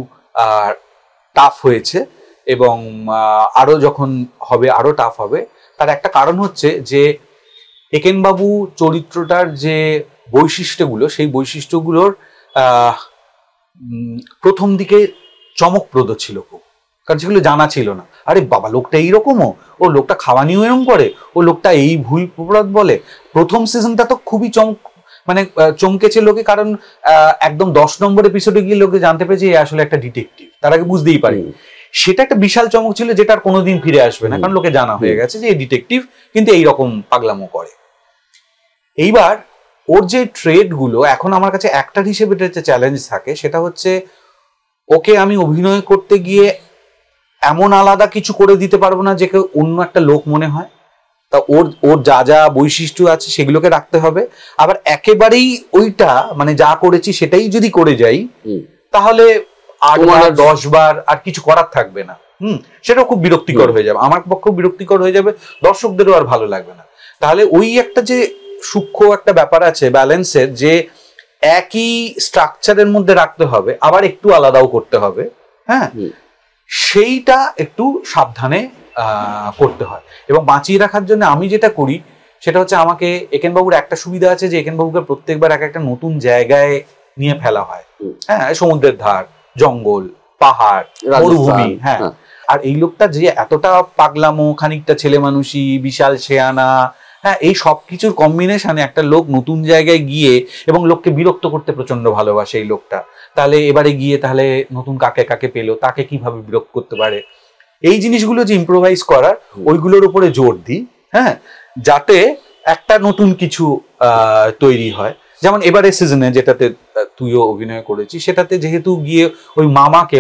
S1: টাফ হয়েছে, এবং আরো যখন হবে আরো টাফ হবে। তার একটা কারণ হচ্ছে যে একেনবাবু চরিত্রটার যে বৈশিষ্ট্যগুলো, সেই বৈশিষ্ট্যগুলোর প্রথম দিকে চমকপ্রদ ছিল খুব, কারণ সেগুলো জানা ছিল না। আরে বাবা, লোকটা এইরকমও, ও লোকটা খাওয়া নিয়েও এরকম করে, ও লোকটা এই ভুল প্রবাদ বলে। প্রথম সিজনটা তো খুবই চমকেছে লোকে, কারণ একদম 10 নম্বর এপিসোডে গিয়ে লোকে জানতে পেরেছে আসলে একটা ডিটেকটিভ, তার আগে বুঝতেই পারেনি। সেটা একটা বিশাল চমক ছিল, যেটা আর কোনোদিন ফিরে আসবে না, কারণ লোকে জানা হয়ে গেছে যে এই ডিটেকটিভ কিন্তু এইরকম পাগলামো করে। এইবার ওর যে ট্রেড গুলো এখন আমার কাছে অ্যাক্টর হিসেবে একটা চ্যালেঞ্জ থাকে, সেটা হচ্ছে ওকে আমি অভিনয় করতে গিয়ে এমন আলাদা কিছু করে দিতে পারবো না যে অন্য একটা লোক মনে হয়। তা ওর যা যা বৈশিষ্ট্য আছে সেগুলোকে রাখতে হবে, আবার একেবারেই ওইটা মানে যা করেছি সেটাই যদি করে যাই তাহলে 8 বার 10 বার আর কিছু করার থাকবে না। সেটাও খুব বিরক্তিকর হয়ে যাবে, আমার পক্ষেও বিরক্তিকর হয়ে যাবে, দর্শকদেরও আর ভালো লাগবে না। তাহলে ওই একটা যে সূক্ষ্ম একটা ব্যাপার আছে ব্যালেন্সের, যে একই স্ট্রাকচারের মধ্যে রাখতে হবে আবার একটু আলাদাও করতে হবে। হ্যাঁ, সেইটা একটু সাবধানে করতে হয়। এবং বাঁচিয়ে রাখার জন্য আমি যেটা করি সেটা হচ্ছে, আমাকে একেনবাবুর একটা সুবিধা আছে যে একেনবাবুকে প্রত্যেকবার একটা নতুন জায়গায় নিয়ে ফেলা হয়। হ্যাঁ, সমুদ্রের ধার, জঙ্গল, পাহাড়, মরুভূমি। হ্যাঁ, আর এই লোকটা যে এতটা পাগলামো, খানিকটা ছেলে মানুষই, বিশাল শেয়ানা, হ্যাঁ, এই সবকিছুর কম্বিনেশনে একটা লোক নতুন জায়গায় গিয়ে এবং লোককে বিরক্ত করতে প্রচন্ড ভালোবাসে এই লোকটা। তাহলে এবারে গিয়ে তাহলে নতুন কাকে পেলো, তাকে কিভাবে বিরক্ত করতে পারে, এই জিনিসগুলো যে ইম্প্রোভাইজ করার, ওইগুলোর উপরে জোর দিই। হ্যাঁ, যাতে একটা নতুন কিছু তৈরি হয়। যেমন এবারে সিজনে যেটাতে তুইও অভিনয় করেছিস, সেটাতে যেহেতু গিয়ে ওই মামাকে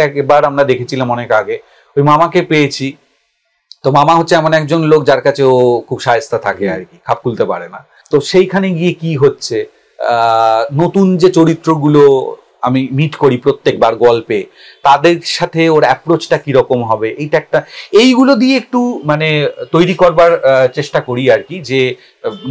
S1: একবার আমরা দেখেছিলাম অনেক আগে, ওই মামাকে পেয়েছি। তো মামা হচ্ছে এমন একজন লোক যার কাছে ও খুব শায়েস্তা থাকে আর কি, খাপ খুলতে পারে না। তো সেইখানে গিয়ে কি হচ্ছে, নতুন যে চরিত্রগুলো আমি মিট করি প্রত্যেকবার গল্পে, তাদের সাথে ওর অ্যাপ্রোচটা কিরকম হবে, এইটা একটা, এইগুলো দিয়ে একটু মানে তৈরি করবার চেষ্টা করি আর কি, যে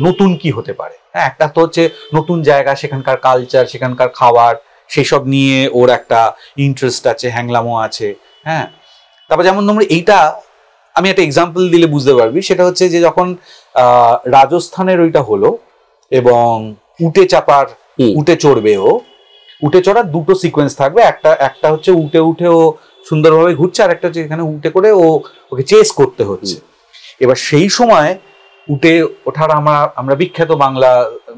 S1: নতুন কি হতে পারে। হ্যাঁ, একটা তো হচ্ছে নতুন জায়গা, সেখানকার কালচার, সেখানকার খাবার, সেসব নিয়ে ওর একটা ইন্টারেস্ট আছে, হ্যাংলামো আছে। হ্যাঁ, তারপর যেমন তোমরা এইটা, আমি একটা এক্সাম্পল দিলে বুঝতে পারবি, সেটা হচ্ছে যে যখন রাজস্থানের ওইটা হলো এবং উটে চাপার, উটে চড়বে ও, উটে চড়ার দুটো সিকোয়েন্স থাকবে, একটা হচ্ছে উটে উঠে ও সুন্দরভাবে ঘুরছে, আর একটা হচ্ছে এখানে উটে করে ওকে চেস করতে হচ্ছে। এবার সেই সময় উটে ওঠার আমরা বিখ্যাত বাংলা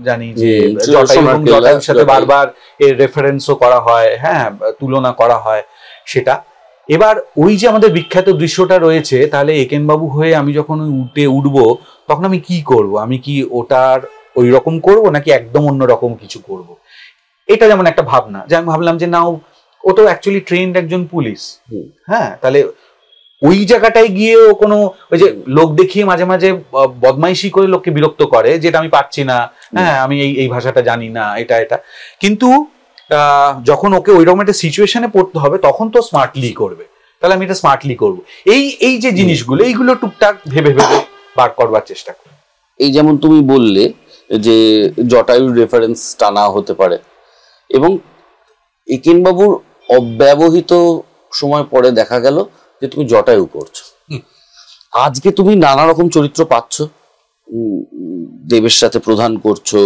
S1: জানি যে জটায়ুর সাথে বারবার এর রেফারেন্সও করা হয়, হ্যাঁ, তুলনা করা হয় সেটা। এবার ওই যে আমাদের বিখ্যাত দৃশ্যটা রয়েছে, তাহলে একেন বাবু হয়ে আমি যখন ওই উটে উঠবো, তখন আমি কি করব? আমি কি ওটার ওই রকম করবো নাকি একদম অন্যরকম কিছু করব? এটা যেমন একটা ভাবনা, যে আমি ভাবলাম যে না, ও তো অ্যাকচুয়ালি ট্রেন্ড একজন পুলিশ। হ্যাঁ, তাহলে ওই জায়গাটায় গিয়ে ও কোনো ওই যে লোক দেখিয়ে মাঝে মাঝে বদমাইশি করে লোককে বিরক্ত করে, যেটা আমি পারছি না, হ্যাঁ, আমি এই ভাষাটা জানি না, এটা কিন্তু যখন ওকে ওইরকম একটা সিচুয়েশনে পড়তে হবে, তখন তো স্মার্টলি করবে। তাহলে আমি এটা স্মার্টলি করবো। এই যে জিনিসগুলো, এইগুলো টুকটাক ভেবে বার করবার চেষ্টা করি।
S2: এই যেমন তুমি বললে যে জটায়ুর রেফারেন্স টানা হতে পারে, এবং একেন বাবুর অব্যবহিত সময় পরে দেখা গেল যে তুমি জটায়ু করছো। আজকে তুমি নানা রকম চরিত্র পাচ্ছ, দেবের সাথে প্রধান করছো,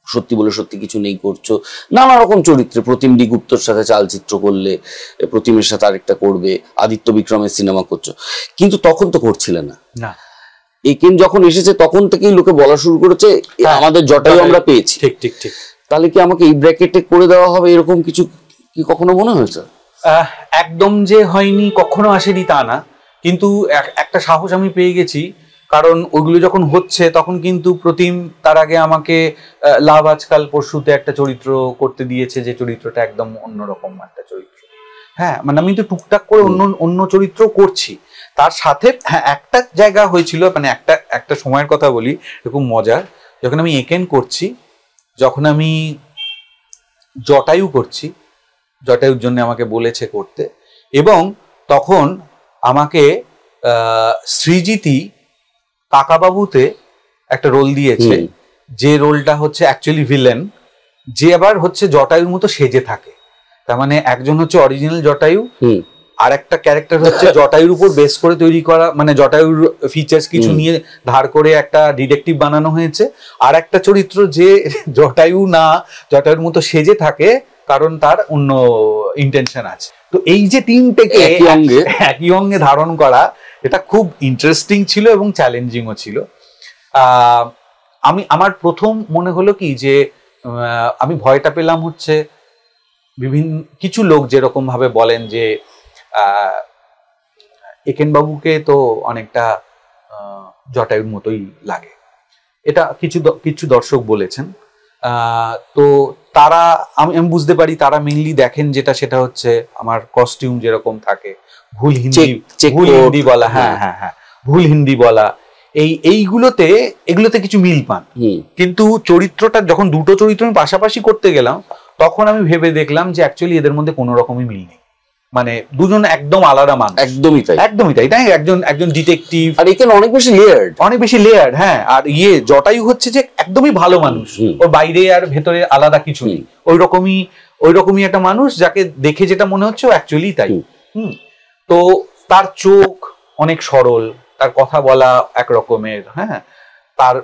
S2: সত্যি বলে সত্যি কিছু নেই করছো, নানা রকম চরিত্রে, প্রতিম ডি গুপ্তর সাথে চালচিত্র করলে, প্রতিমের সাথে আরেকটা করবে, আদিত্য বিক্রমের সিনেমা করছো, কিন্তু তখন তো করছিলে না। একেন যখন এসেছে তখন থেকেই লোকে বলা শুরু করেছে আমাদের জটায়ু আমরা পেয়েছি।
S1: ঠিক ঠিক ঠিক।
S2: তাহলে কি আমাকে এই ব্র্যাকেটে করে দেওয়া হবে, এরকম কিছু কি কখনো মনে হয়েছে?
S1: একদম যে হয়নি, কখনো আসেনি তা না, কিন্তু একটা সাহস আমি পেয়ে গেছি। কারণ ওইগুলো যখন হচ্ছে তখন কিন্তু প্রতিম তার আগে আমাকে লাভ আজকাল পরশুতে একটা চরিত্র করতে দিয়েছে, যে চরিত্রটা একদম অন্যরকম একটা চরিত্র। হ্যাঁ, মানে আমি তো টুকটাক করে অন্য চরিত্র করছি। তার সাথে হ্যাঁ, একটা জায়গা হয়েছিল, মানে একটা সময়ের কথা বলি, খুব মজার। যখন আমি একেন করছি, যখন আমি জটায়ু করছি, জটায়ুর জন্য আমাকে বলেছে করতে, এবং তখন আমাকে সৃজিতি কাকাবাবুতে একটা রোল দিয়েছে, যে রোলটা হচ্ছে অ্যাকচুয়ালি ভিলেন, যে আবার হচ্ছে জটায়ুর মতো সেজে থাকে। তার মানে একজন হচ্ছে অরিজিনাল জটায়ু, আর একটা ক্যারেক্টার হচ্ছে জটায়ুর উপর বেস করে তৈরি করা, মানে জটায়ুর ফিচার্স কিছু নিয়ে ধার করে একটা ডিটেকটিভ বানানো হয়েছে, আর একটা চরিত্র যে জটায়ু না, জটায়ুর মতো সেজে থাকে, কারণ তার অন্য ইন্টেনশন আছে। তো এই যে তিনটাকে একই অঙ্গে ধারণ করা, এটা খুব ইন্টারেস্টিং ছিল এবং চ্যালেঞ্জিংও ছিল। আমার প্রথম মনে হলো কি, যে আমি ভয়টা পেলাম হচ্ছে বিভিন্ন কিছু লোক যেরকম ভাবে বলেন যে একেন বাবুকে তো অনেকটা জটায়ুর মতোই লাগে, এটা কিছু দর্শক বলেছেন। তো তারা, আমি বুঝতে পারি, তারা মেইনলি দেখেন সেটা হচ্ছে আমার কস্টিউম যেরকম থাকে, ভুল হিন্দি বলা, হ্যাঁ হ্যাঁ হ্যাঁ, ভুল হিন্দি বলা, এগুলোতে কিছু মিল পান। কিন্তু চরিত্রটা যখন দুটো চরিত্র আমি পাশাপাশি করতে গেলাম, তখন আমি ভেবে দেখলাম যে অ্যাকচুয়ালি এদের মধ্যে কোনো রকমই মিল নেই, মানে দুজন একদম আলাদা মানুষ। একদমই তাই তাই একজন ডিটেকটিভ,
S2: আর এখানে অনেক বেশি লেয়ার্ড।
S1: হ্যাঁ, আর জটায়ু হচ্ছে যে একদমই ভালো মানুষ, ওর বাইরে আর ভেতরে আলাদা কিছু নেই, ওইরকমই একটা মানুষ, যাকে দেখে যেটা মনে হচ্ছে ও অ্যাকচুয়ালি তাই। তো তার চোখ অনেক সরল, তার কথা বলা এক রকমের, হ্যাঁ, তার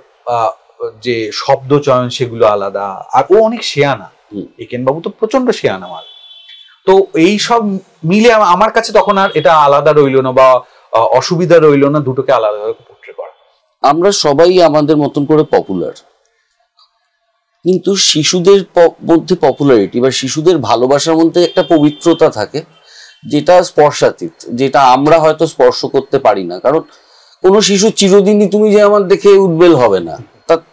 S1: যে শব্দ চয়ন সেগুলো আলাদা, আর ও অনেক শেয়ানা। একেন বাবু তো প্রচন্ড শেয়ানা মাল। তো এই সব মিলে আমার কাছে তখন আর এটা আলাদা রইলো না, বা অসুবিধা রইলো না দুটোকে আলাদা পোট্রে করা।
S2: আমরা সবাই আমাদের মতন করে পপুলার, কিন্তু শিশুদের মধ্যে পপুলারিটি বা শিশুদের ভালোবাসার মধ্যে একটা পবিত্রতা থাকে, যেটা স্পর্শাতীত, যেটা আমরা হয়তো স্পর্শ করতে পারি না। কারণ কোনো শিশু চিরদিনই তুমি যে আমার দেখে উদ্বেল হবে না,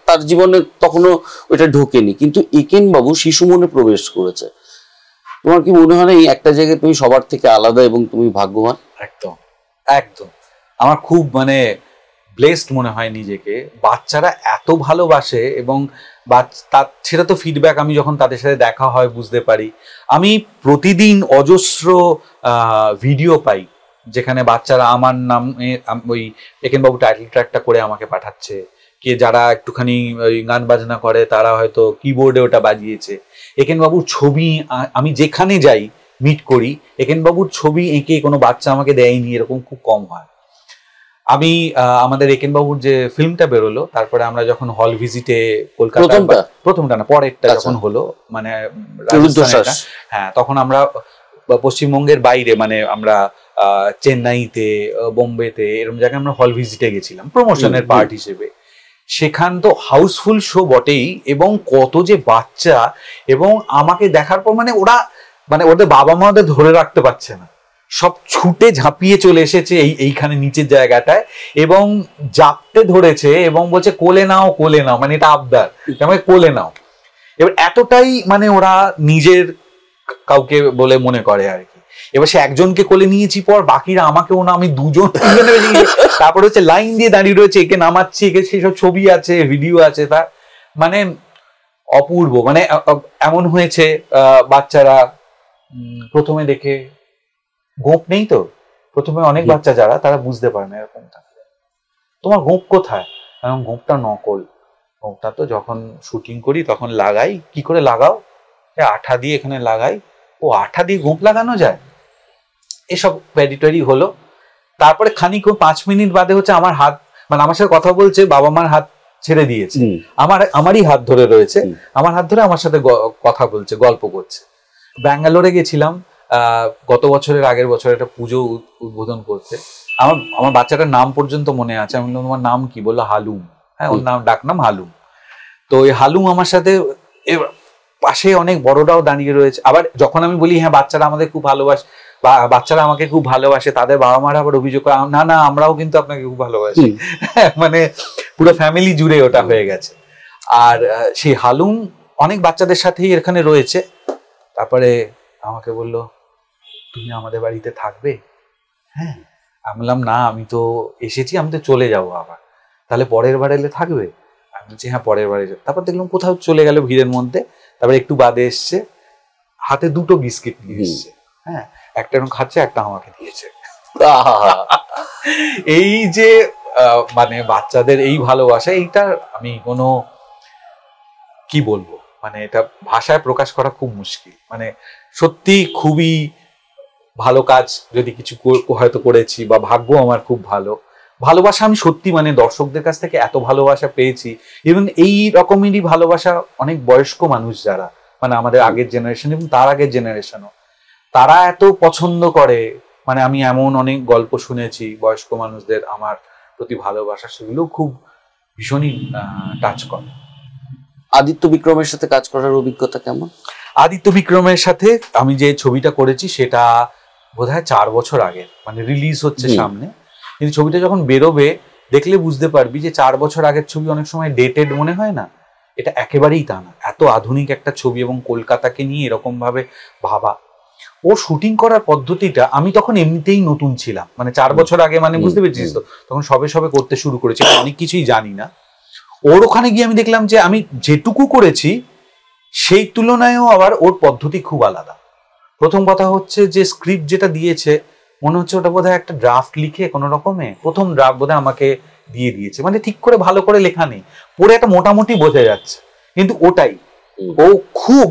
S2: তার তার জীবনে তখনও ওইটা ঢোকেনি, কিন্তু একেন বাবু শিশু মনে প্রবেশ করেছে। তোমার কি মনে হয় না এই একটা জায়গায় তুমি সবার থেকে আলাদা এবং তুমি ভাগ্যবান?
S1: একদম একদম, আমার খুব মানে ব্লেসড মনে হয় নিজেকে। বাচ্চারা এত ভালোবাসে এবং সেটা তো ফিডব্যাক আমি যখন তাদের সাথে দেখা হয় বুঝতে পারি। আমি প্রতিদিন অজস্র ভিডিও পাই যেখানে বাচ্চারা আমার নামে ওই একেনবাবু টাইটেল ট্র্যাকটা করে আমাকে পাঠাচ্ছে, কে যারা একটুখানি ওই গান বাজনা করে তারা হয়তো কিবোর্ডে ওটা বাজিয়েছে। একেনবাবুর ছবি আমি যেখানে যাই মিট করি, একেনবাবুর ছবি এঁকে কোনো বাচ্চা আমাকে দেয়নি এরকম খুব কম হয়। আমি আমাদের একেনবাবুর যে ফিল্মটা বেরোলো, তারপরে আমরা যখন হল ভিজিটে কলকাতা, প্রথমটা না পরেরটা যখন হলো, মানে হ্যাঁ, তখন আমরা পশ্চিমবঙ্গের বাইরে মানে আমরা চেন্নাইতে, বোম্বেতে এরকম জায়গায় আমরা হল ভিজিটে গেছিলাম প্রমোশনের পার্ট হিসেবে। সেখান তো হাউসফুল শো বটেই, এবং কত যে বাচ্চা, এবং আমাকে দেখার পর মানে ওরা মানে ওদের বাবা মা ওদের ধরে রাখতে পারছে না, সব ছুটে ঝাঁপিয়ে চলে এসেছে এইখানে নিচের জায়গাটায় এবং জাপতে ধরেছে এবং বলছে কোলে নাও কোলে নাও, মানে এটা আবদার, আমাকে কোলে নাও। এবার এতটাই মানে ওরা নিজের কাউকে বলে মনে করে আর কি। এবার সে একজনকে কোলে নিয়েছি পর বাকিরা আমাকেও না, আমি দুজন তারপর হচ্ছে লাইন দিয়ে দাঁড়িয়ে রয়েছে, একে নামাচ্ছি, একে সেসব ছবি আছে ভিডিও আছে, তার মানে অপূর্ব। মানে এমন হয়েছে বাচ্চারা প্রথমে দেখে গোঁপ নেই তো, প্রথমে অনেক বাচ্চা যারা তারা বুঝতে পারে না এরকম থাকলে তোমার গোঁপ কোথায়, কারণ গোঁপটা নকল, গোঁপটা তো যখন শুটিং করি তখন লাগাই। কি করে লাগাও? আঠা দিয়ে এখানে লাগাই। ও আঠা দিয়ে গোঁপ লাগানো যায়? এসব প্যাডিটরি হলো। তারপরে খানিক 5 মিনিট বাদে হচ্ছে আমার হাত, মানে আমার সাথে কথা বলছে, বাবা মার হাত ছেড়ে দিয়েছে, আমারই হাত ধরে রয়েছে, আমার হাত ধরে আমার সাথে কথা বলছে, গল্প করছে। ব্যাঙ্গালোরে গেছিলাম গত বছরের আগের বছর একটা পুজো উদ্বোধন করতে। আমার বাচ্চাটার নাম পর্যন্ত মনে আছে। আমি বললাম তোমার নাম কি? বললো হালুম। হ্যাঁ, ওর নাম ডাকনাম হালুম। তো ওই হালুম আমার সাথে, পাশে অনেক বড়রাও দাঁড়িয়ে রয়েছে। আবার যখন আমি বলি হ্যাঁ বাচ্চারা আমাদের খুব ভালোবাসে বা বাচ্চারা আমাকে খুব ভালোবাসে, তাদের বাবা মারা আবার অভিযোগ করে না না আমরাও কিন্তু আপনাকে খুব ভালোবাসি। মানে পুরো ফ্যামিলি জুড়ে ওটা হয়ে গেছে। আর সেই হালুম অনেক বাচ্চাদের সাথেই এখানে রয়েছে। তারপরে আমাকে বললো তুমি আমাদের বাড়িতে থাকবে? হ্যাঁ, আমি বললাম না আমি তো এসেছি, আমি তো চলে যাবো আবার, তাহলে পরের বার এলে থাকবে? আমি বলছি হ্যাঁ পরের বারে। তারপর দেখলাম কোথাও চলে গেল ভিড়ের মধ্যে। তারপরে একটু বাদে এসছে, হাতে 2টো বিস্কিট নিয়ে এসছে। হ্যাঁ, একটা এরকম খাচ্ছে, একটা আমাকে দিয়েছে। এই যে মানে বাচ্চাদের এই ভালোবাসা, এইটার আমি কোনো কি বলবো, মানে এটা ভাষায় প্রকাশ করা খুব মুশকিল। মানে সত্যি খুবই ভালো কাজ যদি কিছু হয়তো করেছি, বা ভাগ্য আমার খুব ভালো। ভালোবাসা আমি সত্যি মানে দর্শকদের কাছ থেকে এত ভালোবাসা পেয়েছি। ইভেন এই রকমেরই ভালোবাসা অনেক বয়স্ক মানুষ যারা মানে আমাদের আগের জেনারেশন এবং তার আগের জেনারেশনও, তারা এত পছন্দ করে। মানে আমি এমন অনেক গল্প শুনেছি বয়স্ক মানুষদের আমার প্রতি ভালোবাসা, সেগুলো খুব ভীষণই টাচ করে।
S2: আদিত্য বিক্রমের সাথে কাজ করার অভিজ্ঞতা কেমন?
S1: আদিত্য বিক্রমের সাথে আমি যে ছবিটা করেছি সেটা বোধহয় 4 বছর আগে, মানে রিলিজ হচ্ছে সামনে, কিন্তু ছবিটা যখন বেরোবে দেখলে বুঝতে পারবি যে 4 বছর আগের ছবি অনেক সময় ডেটেড মনে হয় না। এটা একেবারেই তা না, এত আধুনিক একটা ছবি এবং কলকাতাকে নিয়ে এরকম ভাবে ভাবা। ও শুটিং করার পদ্ধতিটা, আমি তখন এমনিতেই নতুন ছিলাম, মানে 4 বছর আগে, মানে বুঝতে পেরেছিস তো, তখন সবে সবে করতে শুরু করেছি, অনেক কিছুই জানি না। ওর ওখানে গিয়ে আমি দেখলাম যে আমি যেটুকু করেছি সেই তুলনায়ও আবার ওর পদ্ধতি খুব আলাদা। প্রথম কথা হচ্ছে যে স্ক্রিপ্ট যেটা দিয়েছে মনে হচ্ছে ওটা বোধহয় একটা ড্রাফট লিখে কোনো রকমে প্রথম ড্রাফট বোধহয় আমাকে দিয়ে দিয়েছে, মানে ঠিক করে ভালো করে লেখা নেই, পড়ে একটা মোটামুটি বোঝা যাচ্ছে, কিন্তু ওটাই ও খুব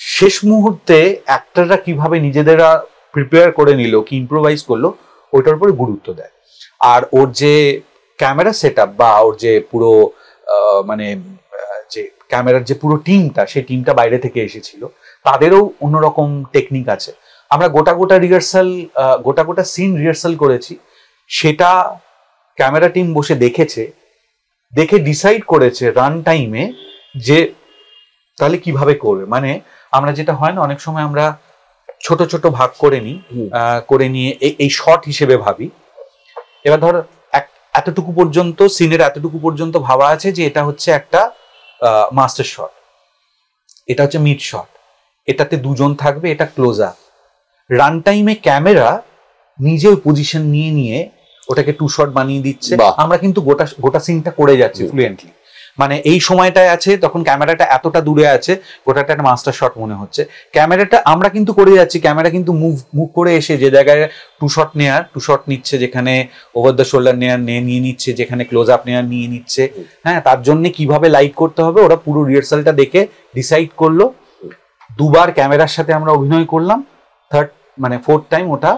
S1: শেষ মুহূর্তে অ্যাক্টররা কিভাবে নিজেদেরা প্রিপেয়ার করে নিল, কি ইম্প্রোভাইজ করলো, ওইটার উপরে গুরুত্ব দেয়। আর ওর যে ক্যামেরা সেট আপ বা ওর যে পুরো মানে যে ক্যামেরার যে পুরো টিমটা, সেই টিমটা বাইরে থেকে এসেছিল, তাদেরও অন্যরকম টেকনিক আছে। আমরা গোটা সিন রিহার্সাল করেছি, সেটা ক্যামেরা টিম বসে দেখেছে, দেখে ডিসাইড করেছে রান টাইমে যে তাহলে কিভাবে করবে। মানে আমরা যেটা হয় না অনেক সময় আমরা ছোট ছোট ভাগ করে নিয়ে এই শর্ট হিসেবে ভাবি। এবার ধর এতটুকু পর্যন্ত সিনের এতটুকু পর্যন্ত ভাবা আছে যে এটা হচ্ছে একটা মাস্টার শট, এটা হচ্ছে মিড শট, এটাতে দুজন থাকবে, এটা ক্লোজ আপ। রান টাইমে ক্যামেরা নিজে পজিশন নিয়ে নিয়ে ওটাকে টু শট বানিয়ে দিচ্ছে। আমরা কিন্তু গোটা গোটা সিনটা করে যাচ্ছি ফ্লুয়েন্টলি। মানে এই সময়টায় আছে তখন ক্যামেরাটা এতটা দূরে আছে, গোটাটা একটা মাস্টার শট মনে হচ্ছে। ক্যামেরাটা আমরা কিন্তু করে যাচ্ছি, ক্যামেরা কিন্তু মুভ করে এসে যে জায়গায় টু শট নিচ্ছে, যেখানে ওভার দ্য শোল্ডার নিয়ে নিচ্ছে, যেখানে ক্লোজ আপ নিয়ে নিচ্ছে। হ্যাঁ, তার জন্য কিভাবে লাইট করতে হবে ওরা পুরো রিহার্সালটা দেখে ডিসাইড করলো। দুবার ক্যামেরার সাথে আমরা অভিনয় করলাম, ফোর্থ টাইম ওটা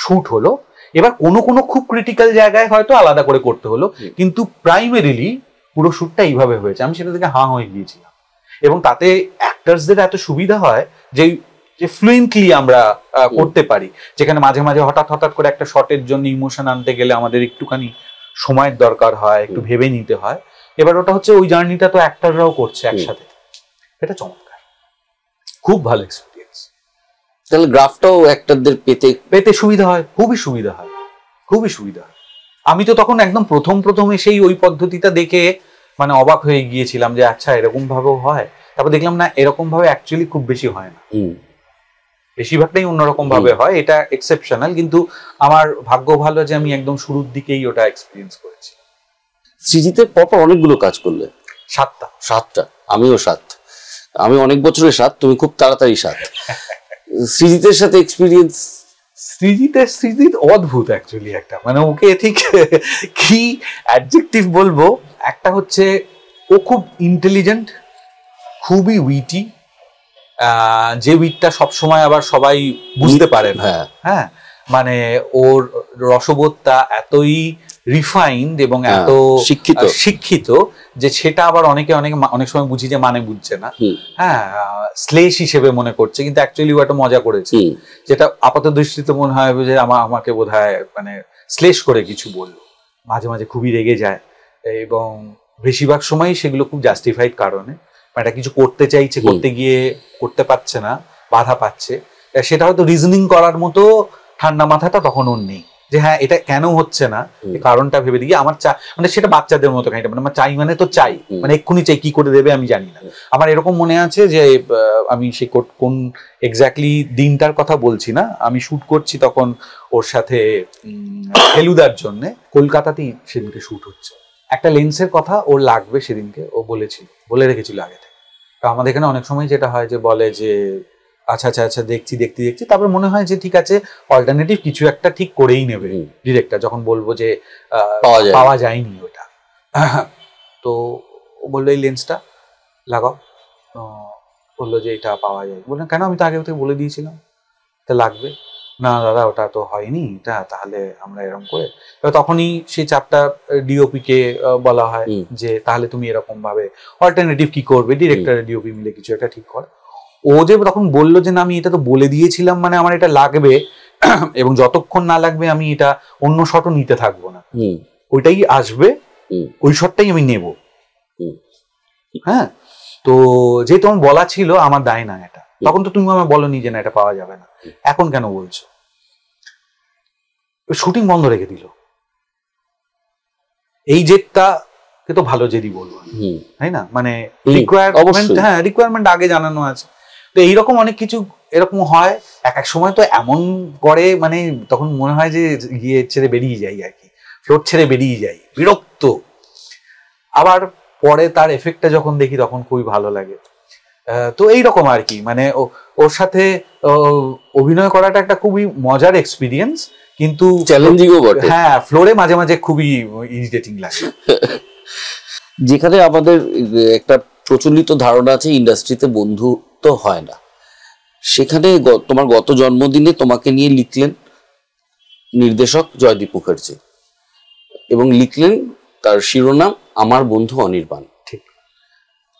S1: শুট হলো। এবার কোনো কোনো খুব ক্রিটিক্যাল জায়গায় হয়তো আলাদা করে করতে হলো, কিন্তু প্রাইমারিলি পুরো শুটটা এইভাবে হয়েছে। আমি সেটা থেকে হাঁ হয়ে গিয়েছিলাম। এবং তাতে অ্যাক্টার্সদের এত সুবিধা হয় যে ফ্লুয়েন্টলি আমরা করতে পারি, যেখানে মাঝে মাঝে হঠাৎ করে একটা শটের জন্য ইমোশন আনতে গেলে আমাদের একটুখানি সময়ের দরকার হয়, একটু ভেবে নিতে হয়। এবার ওটা হচ্ছে ওই জার্নিটা তো অ্যাক্টাররাও করছে একসাথে, এটা চমৎকার, খুব ভালো এক্সপিরিয়েন্স।
S2: তাহলে গ্রাফটাও অ্যাক্টরদের পেতে
S1: সুবিধা হয়, খুবই সুবিধা হয়, খুবই সুবিধা হয়। আমি তো তখন একদম প্রথম এসেই ওই পদ্ধতিটা দেখে মানে অবাক হয়ে গিয়েছিলাম যে আচ্ছা এরকম ভাবেও হয়। তারপর দেখলাম না, এরকম ভাবে অ্যাকচুয়ালি খুব বেশি হয় না, বেশিরভাগটাই অন্যরকম ভাবে হয়। এটা এক্সেপশনাল, কিন্তু আমার ভাগ্য ভালো যে আমি একদম শুরুর দিকেই ওটা এক্সপিরিয়েন্স করেছি।
S2: সৃজিতের পরপর অনেকগুলো কাজ করলে। 7টা। আমিও 7। আমি অনেক বছরের 7, তুমি খুব তাড়াতাড়ি 7। সৃজিতের সাথে এক্সপিরিয়েন্স।
S1: সৃজিত অদ্ভুত অ্যাকচুয়ালি একটা, মানে ওকে ঠিক কি অ্যাডজেক্টিভ বলবো। একটা হচ্ছে ও খুব ইন্টেলিজেন্ট, খুবই উইটি, যে উইটটা সবসময় আবার সবাই বুঝতে পারে না। হ্যাঁ, মানে ওর রসবোধটা এতই রিফাইন্ড এবং এত শিক্ষিত যে সেটা আবার অনেক সময় বুঝি যে মানে বুঝছে না। হ্যাঁ, স্লেশ হিসেবে মনে করছে, কিন্তু অ্যাকচুয়ালি ও একটা মজা করেছে, যেটা আপাত দৃষ্টিতে মনে হয় যে আমাকে বোধহয় মানে স্লেশ করে কিছু বললো। মাঝে মাঝে খুবই রেগে যায়, এবং বেশিরভাগ সময়ই সেগুলো খুব জাস্টিফাইড কারণে। এটা কিছু করতে চাইছে, করতে গিয়ে করতে পারছে না, বাধা পাচ্ছে। সেটা হয়তো রিজনিং করার মতো ঠান্ডা মাথাটা তখন ওর নেই, যে হ্যাঁ এটা কেন হচ্ছে না, কারণটা ভেবে দিয়ে আমার মানে সেটা বাচ্চাদের মতো খানিকটা, মানে আমার চাই মানে তো চাই, মানে এক্ষুনি চাই, কি করে দেবে আমি জানি না। আমার এরকম মনে আছে যে আমি সে কোন এক্স্যাক্টলি দিনটার কথা বলছি না, আমি শুট করছি তখন ওর সাথে ফেলুদার জন্য কলকাতাতেই সেদিনকে শুট হচ্ছে। একটা লেন্সের কথা ওর লাগবে সেদিনকে, ও বলে রেখেছিল আগে থেকে। তো আমাদের এখানে অনেক সময় যেটা হয় যে বলে যে আচ্ছা দেখছি, তারপর মনে হয় যে ঠিক আছে অল্টারনেটিভ কিছু একটা ঠিক করেই নেবে ডিরেক্টর, যখন বলবো যে পাওয়া যায়নি ওটা। তো ও বললো এই লেন্সটা লাগাও, বললো যে এটা পাওয়া যায়। বললাম কেন, আমি তো আগে থেকে বলে দিয়েছিলাম। তা লাগবে না দাদা, ওটা তো হয়নি, এটা তাহলে আমরা এরকম করে। তখনই সেই চাপটা ডিওপি কে বলা হয় যে তাহলে তুমি এরকম ভাবে অল্টারনেটিভ কি করবে, ডিরেক্টর ডিওপি মিলে কিছু একটা ঠিক কর। ও যে তখন বললো যে না আমি এটা তো বলে দিয়েছিলাম, মানে আমার এটা লাগবে, এবং যতক্ষণ না লাগবে আমি এটা অন্য শটও নিতে থাকবো না, ওইটাই আসবে, ওই শটটাই আমি নেব। হ্যাঁ, তো যেহেতু আমার বলা ছিল আমার দায় না এটা, তখন তো তুমি আমায় বলোনি যে না এটা পাওয়া যাবে না, এখন কেন বলছো? শুটিং বন্ধ রেখে দিল। এই জেদটাকে তো ভালো জেদই বলবো, তাই না? মানে রিকোয়ারমেন্ট আগে জানানো আছে। তো এইরকম অনেক কিছু এরকম হয়। এক সময় তো এমন করে, মানে তখন মনে হয় যে গিয়ে ছেড়ে বেরিয়ে যাই আর কি, ফ্লোর ছেড়ে বেরিয়ে যাই, বিরক্ত। আবার পরে তার এফেক্টটা যখন দেখি তখন খুবই ভালো লাগে। তো এইরকম আর কি, মানে ওর সাথে অভিনয় করাটা একটা খুবই মজার এক্সপিরিয়েন্স, কিন্তু
S2: চ্যালেঞ্জিংও বটে।
S1: হ্যাঁ, ফ্লোরে মাঝে মাঝে খুবই ইরিটেটিং লাগে।
S2: যেখানে আমাদের একটা প্রচলিত ধারণা আছে ইন্ডাস্ট্রিতে বন্ধু তো হয় না, সেখানে তোমার গত জন্মদিনে তোমাকে নিয়ে লিখলেন নির্দেশক জয়দীপ মুখার্জি, এবং লিখলেন তার শিরোনাম আমার বন্ধু অনির্বাণ।
S1: ঠিক।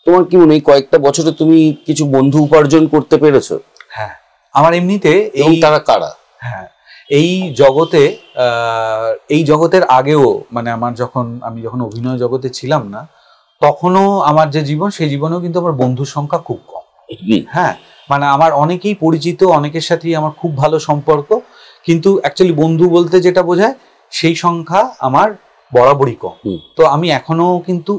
S2: তোমার কি মনে হয় কয়েকটা বছরে তুমি কিছু বন্ধু উপার্জন করতে পেরেছো?
S1: হ্যাঁ, আমার এমনিতে
S2: তারা কারা?
S1: হ্যাঁ, এই জগতের আগেও, মানে আমি যখন অভিনয় জগতে ছিলাম না তখনও আমার যে জীবন, সেই জীবনেও কিন্তু আমার বন্ধুর সংখ্যা খুব কম। হ্যাঁ, মানে আমার অনেকেই পরিচিত, অনেকের সাথেই আমার খুব ভালো সম্পর্ক, কিন্তু অ্যাকচুয়ালি বন্ধু বলতে যেটা বোঝায় সেই সংখ্যা আমার বরাবরই কম। তো আমি এখনো কিন্তু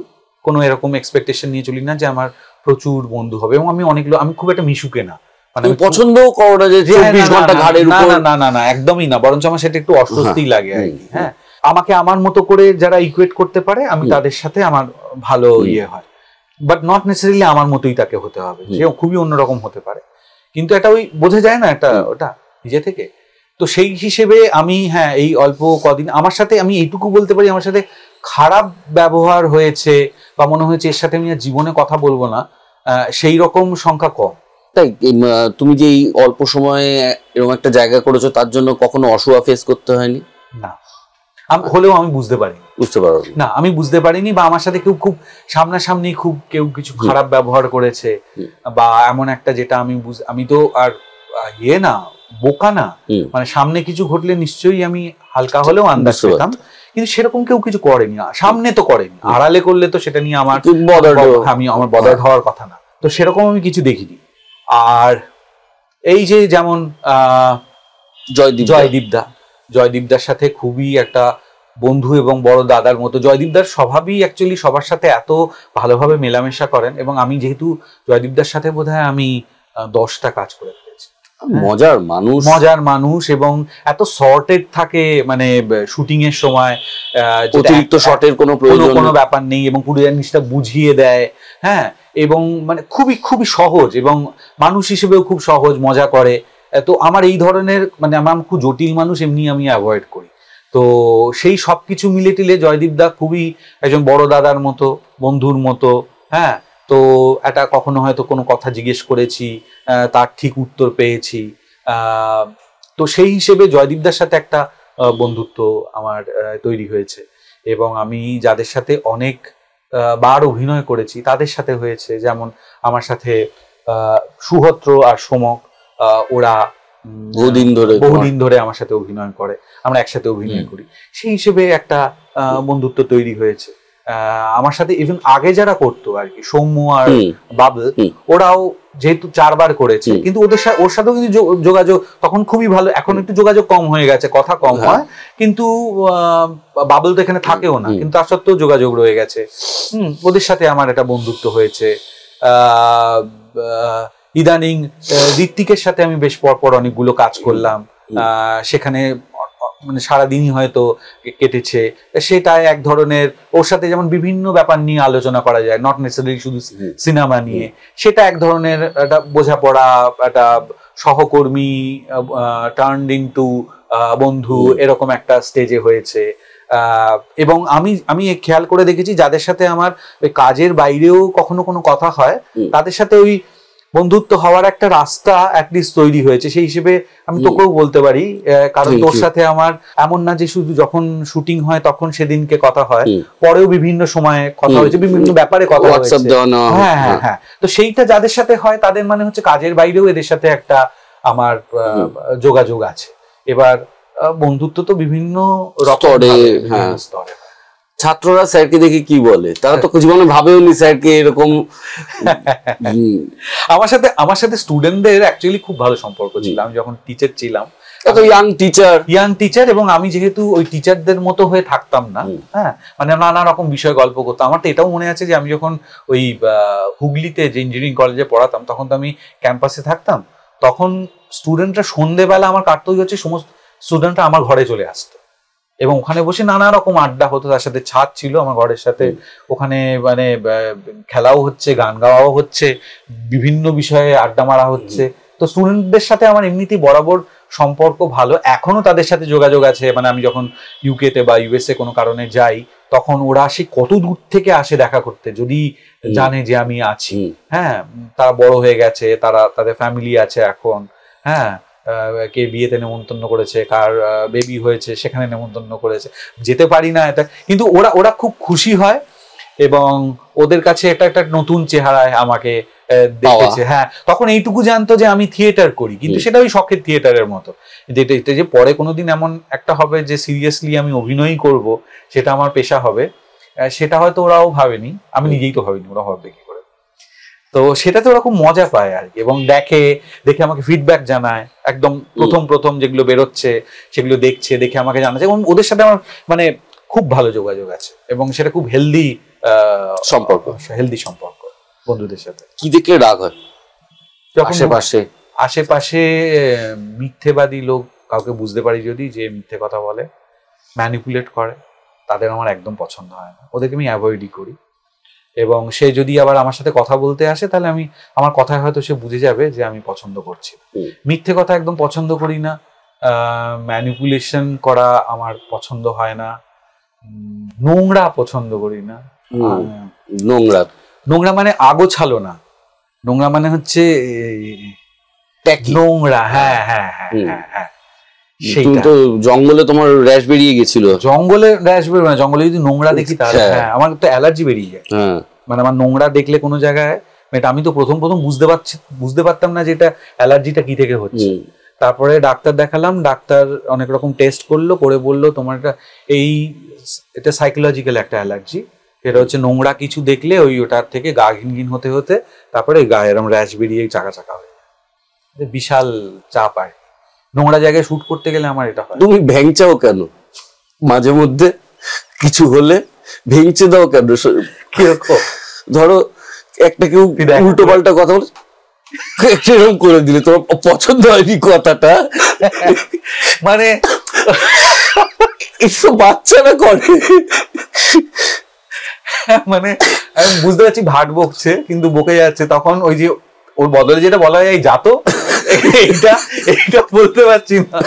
S1: কোনো এরকম এক্সপেকটেশন নিয়ে চলি না যে আমার প্রচুর বন্ধু হবে, এবং আমি আমি খুব একটা মিশুকে না, মানে
S2: পছন্দ করো না যে 24 ঘন্টা ঘাড়ের উপর,
S1: না না না একদমই না, বরঞ্চ আমার সেটা একটু অস্বস্তি লাগে আর কি। হ্যাঁ, আমাকে আমার মতো করে যারা ইকুয়েট করতে পারে আমি তাদের সাথে আমার ভালো ইয়ে হয়, বাট নট নেসেসারিলি আমার মতোই তাকে হতে হবে, সে খুবই অন্যরকম হতে পারে, কিন্তু এটা ওই বোঝা যায় না এটা ওটা নিজে থেকে। তো সেই হিসেবে আমি হ্যাঁ এই অল্প কদিন আমার সাথে আমি এইটুকু বলতে পারি, আমার সাথে খারাপ ব্যবহার হয়েছে বা মনে হয়েছে এর সাথে আমি আর জীবনে কথা বলবো না, সেই রকম সংখ্যা কম।
S2: তাই তুমি যে এই অল্প সময়ে এরকম একটা জায়গা করেছো তার জন্য কখনো অসুয়া ফেস করতে হয়নি?
S1: না, হলেও আমি বুঝতে পারি না, আমি বুঝতে পারিনি, বা আমার সাথে কেউ খুব সামনাসামনি খুব কেউ কিছু খারাপ ব্যবহার করেছে বা এমন একটা যেটা আমি তো আর ইয়ে না, বোকা না, মানে সামনে কিছু ঘটলে নিশ্চয়ই আমি হালকা হলেও আন্দাজ পেতাম, কিন্তু সেরকম কেউ কিছু করেনি, সামনে তো করেনি, আড়ালে করলে তো সেটা নিয়ে আমার আমার বদার হওয়ার কথা না, তো সেরকম আমি কিছু দেখিনি। আর এই যে যেমন জয়দীপদার সাথে খুবই একটা বন্ধু এবং বড় দাদার মতো, জয়দীপদার স্বভাবই অ্যাকচুয়ালি সবার সাথে এত ভালোভাবে মেলামেশা করেন, এবং আমি যেহেতু জয়দীপদার সাথে বোধহয় আমি 10টা কাজ করে ফেলেছি। মজার মানুষ এবং এত সর্টেড থাকে, মানে শুটিং এর সময়
S2: অতিরিক্ত শটের কোনো
S1: ব্যাপার নেই, এবং পুরো জিনিসটা বুঝিয়ে দেয়। হ্যাঁ, এবং মানে খুবই খুবই সহজ, এবং মানুষ হিসেবেও খুব সহজ, মজা করে। তো আমার এই ধরনের মানে আমার খুব জটিল মানুষ এমনি আমি অ্যাভয়েড করি। তো সেই সবকিছু মিলে টিলে জয়দীপদা খুবই একজন বড় দাদার মতো, বন্ধুর মতো। হ্যাঁ, তো এটা কখনো হয়তো কোনো কথা জিজ্ঞেস করেছি, তার ঠিক উত্তর পেয়েছি। তো সেই হিসেবে জয়দীপদার সাথে একটা বন্ধুত্ব আমার তৈরি হয়েছে, এবং আমি যাদের সাথে অনেক বার অভিনয় করেছি তাদের সাথে হয়েছে, যেমন আমার সাথে সুহত্র আর সোমক, ওরা বহুদিন ধরে আমার সাথে অভিনয় করে, আমরা একসাথে অভিনয় করি, সেই হিসেবে একটা বন্ধুত্ব তৈরি হয়েছে। আমার সাথে ইভেন আগে যারা করতো আর কি, সৌম্য আর বাবল, ওরাও যেহেতু 4 বার করেছে, কিন্তু ওর সাথেও কিন্তু যোগাযোগ তখন খুবই ভালো, এখন একটু যোগাযোগ কম হয়ে গেছে, কথা কম হয়, কিন্তু বাবল তো এখানে থাকেও না, কিন্তু তার সত্ত্বেও যোগাযোগ রয়ে গেছে। ওদের সাথে আমার একটা বন্ধুত্ব হয়েছে। ইদানিং ঋত্বিকের সাথে আমি বেশ পরপর অনেকগুলো কাজ করলাম, সেখানে মানে সারাদিনই হয়তো কেটেছে, সেটা এক ধরনের, ওর সাথে যেমন বিভিন্ন ব্যাপার নিয়ে আলোচনা করা যায়, নট নেসেসারি শুধু সিনেমা নিয়ে, সেটা এক ধরনের একটা বোঝাপড়া, একটা সহকর্মী টার্নড ইনটু বন্ধু, এরকম একটা স্টেজে হয়েছে। এবং আমি খেয়াল করে দেখেছি যাদের সাথে আমার ওই কাজের বাইরেও কখনো কোনো কথা হয়, তাদের সাথে ওই বন্ধুত্ব হওয়ার একটা রাস্তা অ্যাটলিস্ট তৈরি হয়েছে। সেই হিসেবে আমি তোকেও বলতে পারি, কারণ তোর সাথে আমার এমন না যে শুধু যখন শুটিং হয় তখন সেদিনকে কথা হয়, পরেও বিভিন্ন সময়ে কথা হয়েছে, বিভিন্ন ব্যাপারে কথা হয়েছে। হ্যাঁ হ্যাঁ হ্যাঁ, তো সেইটা যাদের সাথে হয় তাদের মানে হচ্ছে কাজের বাইরেও এদের সাথে একটা আমার যোগাযোগ আছে। এবার বন্ধুত্ব তো বিভিন্ন স্তরে।
S2: ছাত্ররা স্যারকে দেখে কি বলে? তারা তো জীবনে ভাবেওনি স্যারকে এরকম।
S1: আমার সাথে স্টুডেন্টদের অ্যাকচুয়ালি খুব ভালো সম্পর্ক ছিল। আমি যখন টিচার ছিলাম, ইয়াং টিচার, এবং আমি যেহেতু ওই টিচারদের মতো হয়ে থাকতাম না, হ্যাঁ, মানে নানা রকম বিষয় গল্প করতাম। আমার তো এটাও মনে আছে যে আমি যখন ওই হুগলিতে যে ইঞ্জিনিয়ারিং কলেজে পড়াতাম, তখন তো আমি ক্যাম্পাসে থাকতাম, তখন স্টুডেন্টরা সন্ধ্যেবেলা আমার কাটতেই হচ্ছে, সমস্ত স্টুডেন্টরা আমার ঘরে চলে আসতো, এবং ওখানে বসে নানা রকম আড্ডা হতো। তার সাথে ছাদ ছিল আমার ঘরের সাথে, ওখানে মানে খেলাও হচ্ছে, গান গাওয়াও হচ্ছে, বিভিন্ন বিষয়ে আড্ডা মারা হচ্ছে। তো স্টুডেন্টদের সাথে আমার এমনিতেই বরাবর সম্পর্ক ভালো, এখনো তাদের সাথে যোগাযোগ আছে। মানে আমি যখন ইউকেতে বা ইউএসএ কোনো কারণে যাই, তখন ওরা আসে, কত দূর থেকে আসে দেখা করতে, যদি জানে যে আমি আছি। হ্যাঁ, তারা বড় হয়ে গেছে, তাদের ফ্যামিলি আছে এখন। হ্যাঁ, কে বিয়েতে নেমন্তন্ন করেছে, কার বেবি হয়েছে সেখানে নেমন্তন্ন করেছে, যেতে পারি না এটা, কিন্তু ওরা খুব খুশি হয়, এবং ওদের কাছে এটা একটা নতুন চেহারায় আমাকে দেখেছে। হ্যাঁ, তখন এইটুকু জানতো যে আমি থিয়েটার করি, কিন্তু সেটা ওই শখের থিয়েটারের মতো। যে পরে কোনোদিন এমন একটা হবে যে সিরিয়াসলি আমি অভিনয়ই করব, সেটা আমার পেশা হবে, সেটা হয়তো ওরাও ভাবেনি, আমি নিজেই তো ভাবিনি, ওরা ভাববে কি করে। তো সেটাতে ওরা খুব মজা পায় আর কি, এবং দেখে আমাকে ফিডব্যাক জানায়। একদম প্রথম যেগুলো বেরোচ্ছে সেগুলো দেখে আমাকে জানাচ্ছে, এবং ওদের সাথে আমার মানে খুব ভালো যোগাযোগ আছে এবং সেটা খুব
S2: সম্পর্ক
S1: বন্ধুদের সাথে।
S2: কি দেখলে রাগ হয়
S1: যখন
S2: আশেপাশে
S1: মিথ্যেবাদী লোক কাউকে বুঝতে পারি যদি যে মিথ্যে কথা বলে, ম্যানিপুলেট করে, তাদের আমার একদম পছন্দ হয় না, ওদেরকে আমি অ্যাভয়েডই করি। এবং সে যদি আবার আমার সাথে কথা বলতে আসে তাহলে আমার কথায় হয়তো সে বুঝে যাবে যে আমি পছন্দ করছি। মিথ্যে কথা একদম পছন্দ করি না, ম্যানিপুলেশন করা আমার পছন্দ হয় না, নোংরা পছন্দ করি না। নোংরা মানে আগোছালো না, নোংরা মানে হচ্ছে নোংরা। হ্যাঁ হ্যাঁ হ্যাঁ হ্যাঁ হ্যাঁ।
S2: তুমি তো জঙ্গলে তোমার র্যাশ বেরিয়ে গেছিল।
S1: জঙ্গলে র্যাশ বেরোবে না, জঙ্গলে যদি নোংরা দেখি তাহলে হ্যাঁ আমার তো অ্যালার্জি বেরিয়ে যায়। মানে আমার নোংরা দেখলে কোনো জায়গায়, আমি তো প্রথম বুঝতে পারতাম না যে এটা অ্যালার্জিটা কি থেকে হচ্ছে। তারপরে ডাক্তার দেখালাম, ডাক্তার অনেক রকম টেস্ট করে বললো তোমার এটা সাইকোলজিক্যাল একটা অ্যালার্জি, এটা হচ্ছে নোংরা কিছু দেখলে ওটার থেকে গা ঘিনঘিন হতে হতে তারপরে গায়ে এরকম র্যাশ বেরিয়ে চাকা হয়ে যায়। বিশাল চাপ আর নোংরা জায়গায় শুট করতে গেলে আমার এটা হয়।
S2: তুমি ভেঙচাও কেন মাঝে মধ্যে? কিছু হলে ভেঙচে দাও কেন? কিরকম ধরো একটা কেউ উল্টো পাল্টা কথা বলে এরকম করে দিলে তোমার পছন্দ হয়নি কথাটা,
S1: মানে
S2: এসব বাচ্চারা করে।
S1: মানে আমি বুঝতে পারছি ভাট বকছে কিন্তু বকে যাচ্ছে, তখন ওই যে ওর বদলে যেটা বলা যায় যাতো এইটা বলতে পারছি না,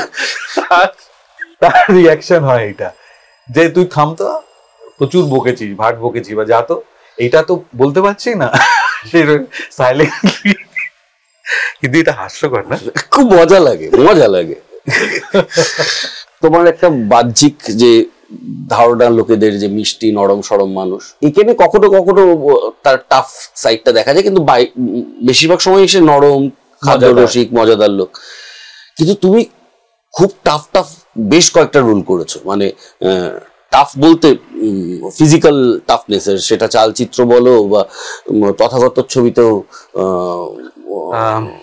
S1: তার রিয়াকশন হয় এটা যে তুই থামতো, প্রচুর বকেছিস, ভাট বকেছিস বা যাতো, এইটা তো বলতে পারছি না, সাইলেন্টলি। কিন্তু এটা হাস্যকর না,
S2: খুব মজা লাগে। তোমার একটা বাহ্যিক যে ধারণা লোকেদের যে মিষ্টি নরম সরম মানুষ, এখানে কখনো কখনো তার টাফ সাইডটা দেখা যায়, কিন্তু বেশিরভাগ সময় এসে নরম খাদ্যরসিক মজাদার লোক। কিন্তু তুমি খুব টাফ বেশ কয়েকটা রোল করেছো, মানে টাফ বলতে ফিজিক্যাল টাফনেসের, সেটা চালচিত্র বলো বা তথাগত ছবিতেও,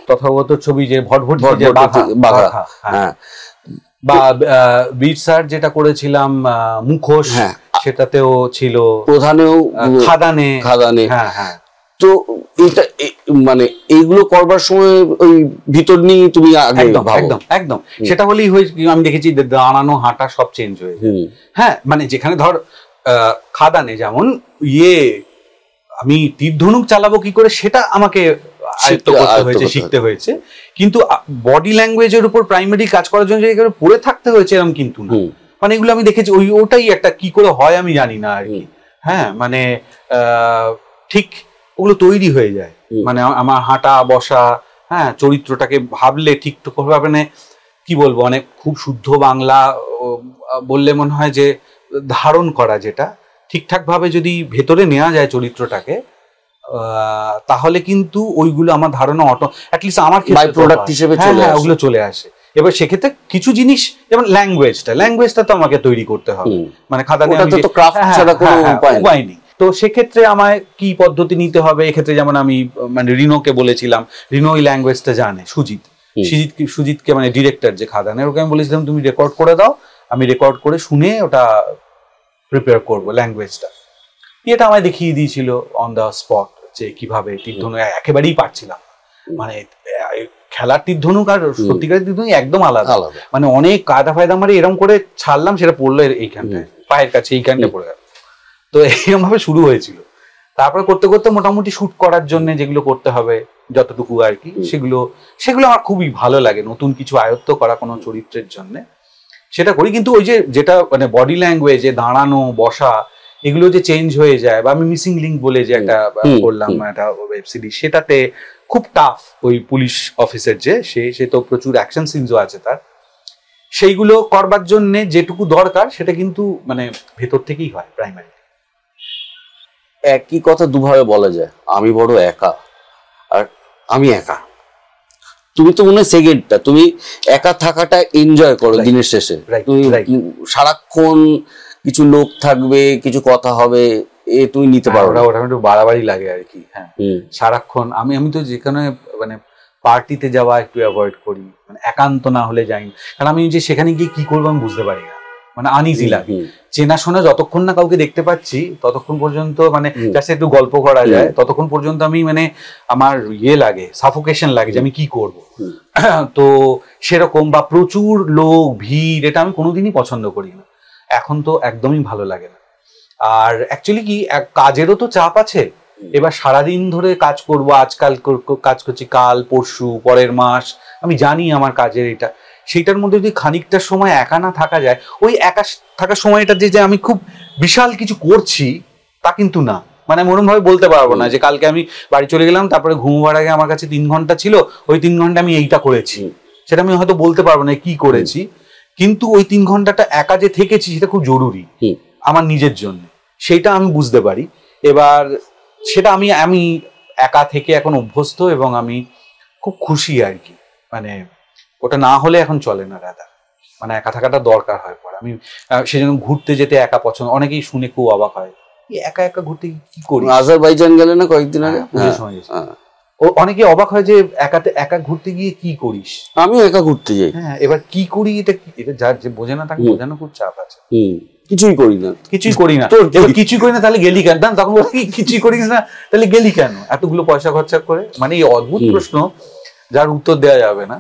S1: তথাগত ছবি যে ভটভটি
S2: বাঘা, হ্যাঁ,
S1: বা বীর স্যার যেটা করেছিলাম মুখোশ, সেটাতেও ছিল,
S2: প্রধানেও
S1: খাদানে।
S2: হ্যাঁ হ্যাঁ। তো এটা মানে এইগুলো করবার সময় ওই ভিতর নিয়ে তুমি
S1: একদম সেটা হলেই আমি দেখেছি দাঁড়ানো হাঁটা সব চেঞ্জ হয়ে যায়। হ্যাঁ, মানে যেখানে ধর খাদানে যেমন আমি তীর ধনুক চালাবো কি করে সেটা আমাকে আয়ত্ত করতে হয়েছে, শিখতে হয়েছে, কিন্তু বডি ল্যাঙ্গুয়েজের উপর প্রাইমারি কাজ করার জন্য যে পড়ে থাকতে হয়েছে এরকম কিন্তু না। মানে এগুলো আমি দেখেছি, ওটাই একটা কি করে হয় আমি জানি না আর কি। হ্যাঁ, মানে ঠিক ওগুলো তৈরি হয়ে যায়, মানে আমার হাঁটা বসা, হ্যাঁ, চরিত্রটাকে ভাবলে ঠিকঠাক ভাবে, মানে কি বলবো, অনেক খুব শুদ্ধ বাংলা বললে মনে হয় যে ধারণ করা, যেটা ঠিকঠাক ভাবে যদি ভেতরে নেওয়া যায় চরিত্রটাকে, তাহলে কিন্তু ওইগুলো আমার ধারণা অ্যাটলিস্ট আমার
S2: ক্ষেত্রে প্রোডাক্ট হিসেবে
S1: ওগুলো চলে আসে। এবার সেক্ষেত্রে কিছু জিনিস যেমন ল্যাঙ্গুয়েজটা তো আমাকে তৈরি করতে হবে, মানে খাদানে উপায় নেই। তো সেক্ষেত্রে আমায় কি পদ্ধতি নিতে হবে, এক্ষেত্রে যেমন আমি মানে রিনোকে বলেছিলাম, রিনো ওই ল্যাঙ্গুয়েজটা জানে, সুজিতকে মানে ডিরেক্টর যে খাদানের, ওকে আমি বলেছিলাম তুমি রেকর্ড করে দাও, আমি রেকর্ড করে শুনে ওটা প্রিপেয়ার করবো ল্যাঙ্গুয়েজটা। এটা আমায় দেখিয়ে দিয়েছিল অন দ্য স্পট যে কিভাবে তীর ধনুক, একেবারেই পারছিলাম, মানে খেলার তীর ধনুক আর সত্যিকারের তীর ধনুক একদম আলাদা, মানে অনেক কায়দা ফায়দা মারে এরকম করে ছাড়লাম, সেটা পড়লো এইখানটায় পায়ের কাছে, এইখানটায় পড়ে গেল। তো এইরকম ভাবে শুরু হয়েছিল। তারপরে করতে করতে মোটামুটি শুট করার জন্য যেগুলো করতে হবে যতটুকু আর কি, সেগুলো আমার খুবই ভালো লাগে, নতুন কিছু আয়ত্ত করা কোনো চরিত্রের জন্য সেটা করি। কিন্তু ওই যেটা মানে বডি ল্যাঙ্গুয়েজে দাঁড়ানো বসা এগুলো যে চেঞ্জ হয়ে যায়, বা আমি মিসিং লিঙ্ক বলে যে একটা করলাম একটা ওয়েব সিরিজ, সেটাতে খুব টাফ, ওই পুলিশ অফিসার যে সে তো প্রচুর অ্যাকশন সিনসও আছে তার, সেইগুলো করবার জন্য যেটুকু দরকার সেটা কিন্তু মানে ভেতর থেকেই হয় প্রাইমারি।
S2: একই কথা দুভাবে বলা যায়, আমি বড় একা আর আমি একা। তুমি তো মনে হয় সেকেন্ডটা, তুমি একা থাকাটা এনজয় করো দিনের শেষে। তুমি সারাক্ষণ কিছু লোক থাকবে, কিছু কথা হবে, তুমি নিতে পারো না,
S1: ওটা একটু বাড়াবাড়ি লাগে আর কি। হ্যাঁ, সারাক্ষণ আমি তো যেখানে মানে পার্টিতে যাওয়া একটু অ্যাভয়েড করি, মানে একান্ত না হলে যাই, কারণ আমি যে সেখানে গিয়ে কি করবো আমি বুঝতে পারি না, মানে আনইজি লাগে। চেনাশোনা যতক্ষণ না কাউকে দেখতে পাচ্ছি ততক্ষণ পর্যন্ত মানে জাস্ট একটু গল্প করা যায় ততক্ষণ পর্যন্ত আমি মানে আমার লাগে সাফোকেশন লাগে যে আমি কি করব। তো সেরকম বা প্রচুর লোক ভিড় এটা আমি কোনোদিনই পছন্দ করি না, এখন তো একদমই ভালো লাগে না। আর অ্যাকচুয়ালি কি কাজেরও তো চাপ আছে, এবার সারাদিন ধরে কাজ করব, আজকাল কাজ করছি, কাল পরশু পরের মাস, আমি জানি আমার কাজের এটা, সেইটার মধ্যে যদি খানিকটা সময় একা না থাকা যায়, ওই একা থাকার সময়টা যে আমি খুব বিশাল কিছু করছি তা কিন্তু না। মানে আমি ওরকম ভাবে বলতে পারবো না যে কালকে আমি বাড়ি চলে গেলাম, তারপরে ঘুমোবার আগে আমার কাছে 3 ঘন্টা ছিল, ওই 3 ঘন্টা আমি এইটা করেছি, সেটা আমি হয়তো বলতে পারবো না কি করেছি, কিন্তু ওই 3 ঘন্টাটা একা যে থেকেছি সেটা খুব জরুরি আমার নিজের জন্য, সেইটা আমি বুঝতে পারি। এবার সেটা আমি একা থেকে এখন অভ্যস্ত এবং আমি খুব খুশি আর কি। মানে ওটা না হলে এখন চলে না দাদা, মানে একা থাকাটা দরকার হয় পড়ে। আমি সেজন্য ঘুরতে যেতে একা পছন্দ, অনেকেই শুনে খুব অবাক হয় একা একা ঘুরতে কি করি।
S2: আজারবাইজান গেলে না কয়েকদিন আগে,
S1: ও অনেকে অবাক হয় যে একা ঘুরতে গিয়ে কি করিস।
S2: আমিও একা ঘুরতে যাই।
S1: হ্যাঁ, এবার কি করি এটা যার যে বোঝে না তাকে বোঝানো খুব চাপ আছে।
S2: কিছুই করি না
S1: কিছুই করি না তাহলে গেলি কেন, তখন কিছুই করিস না তাহলে গেলি কেন এতগুলো পয়সা খরচা করে। মানে এই অদ্ভুত প্রশ্ন যার উত্তর দেওয়া যাবে না,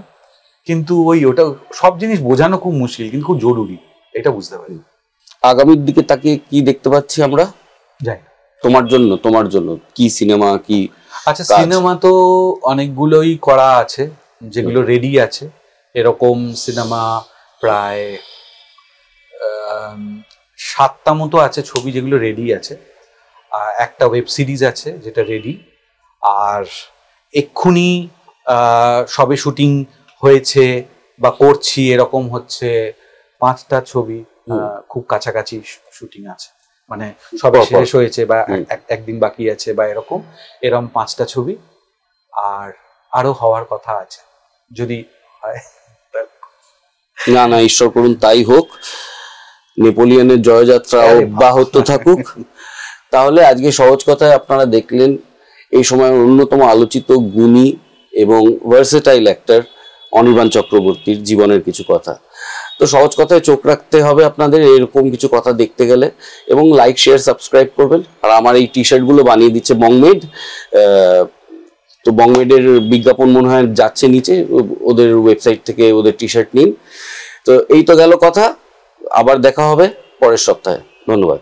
S1: কিন্তু ওটা সব জিনিস বোঝানো খুব মুশকিল কিন্তু খুব জরুরি, এটা বুঝতে পারি।
S2: আগামীর দিকে তাকে কি দেখতে পাচ্ছি আমরা?
S1: যাই
S2: তোমার জন্য কি সিনেমা, কি?
S1: আচ্ছা, সিনেমা তো অনেকগুলোই করা আছে যেগুলো রেডি আছে। এরকম সিনেমা প্রায় 7টা মতো আছে ছবি যেগুলো রেডি আছে, একটা ওয়েব সিরিজ আছে যেটা রেডি, আর এক্ষুনি সবে শুটিং হয়েছে বা করছি এরকম হচ্ছে 5টা ছবি খুব কাছাকাছি শুটিং আছে, মানে সবে শেষ হয়েছে বা একদিন বাকি আছে বা এরকম 5টা ছবি, আর আরো হওয়ার কথা আছে যদি হয়।
S2: না ঈশ্বর করুন তাই হোক, নেপোলিয়নের জয়যাত্রা অব্যাহত থাকুক। তাহলে আজকে সহজ কথায় আপনারা দেখলেন এই সময়ের অন্যতম আলোচিত গুণী এবং ভার্সেটাইল অ্যাক্টর অনির্বাণ চক্রবর্তীর জীবনের কিছু কথা। তো সহজ কথায় চোখ রাখতে হবে আপনাদের এরকম কিছু কথা দেখতে গেলে, এবং লাইক শেয়ার সাবস্ক্রাইব করবেন। আর আমার এই টি শার্ট গুলো বানিয়ে দিচ্ছে বংমেড, তো বংমেডের বিজ্ঞাপন মনে হয় যাচ্ছে নিচে, ওদের ওয়েবসাইট থেকে ওদের টি শার্ট নিন। তো এই তো গেল কথা, আবার দেখা হবে পরের সপ্তাহে। ধন্যবাদ।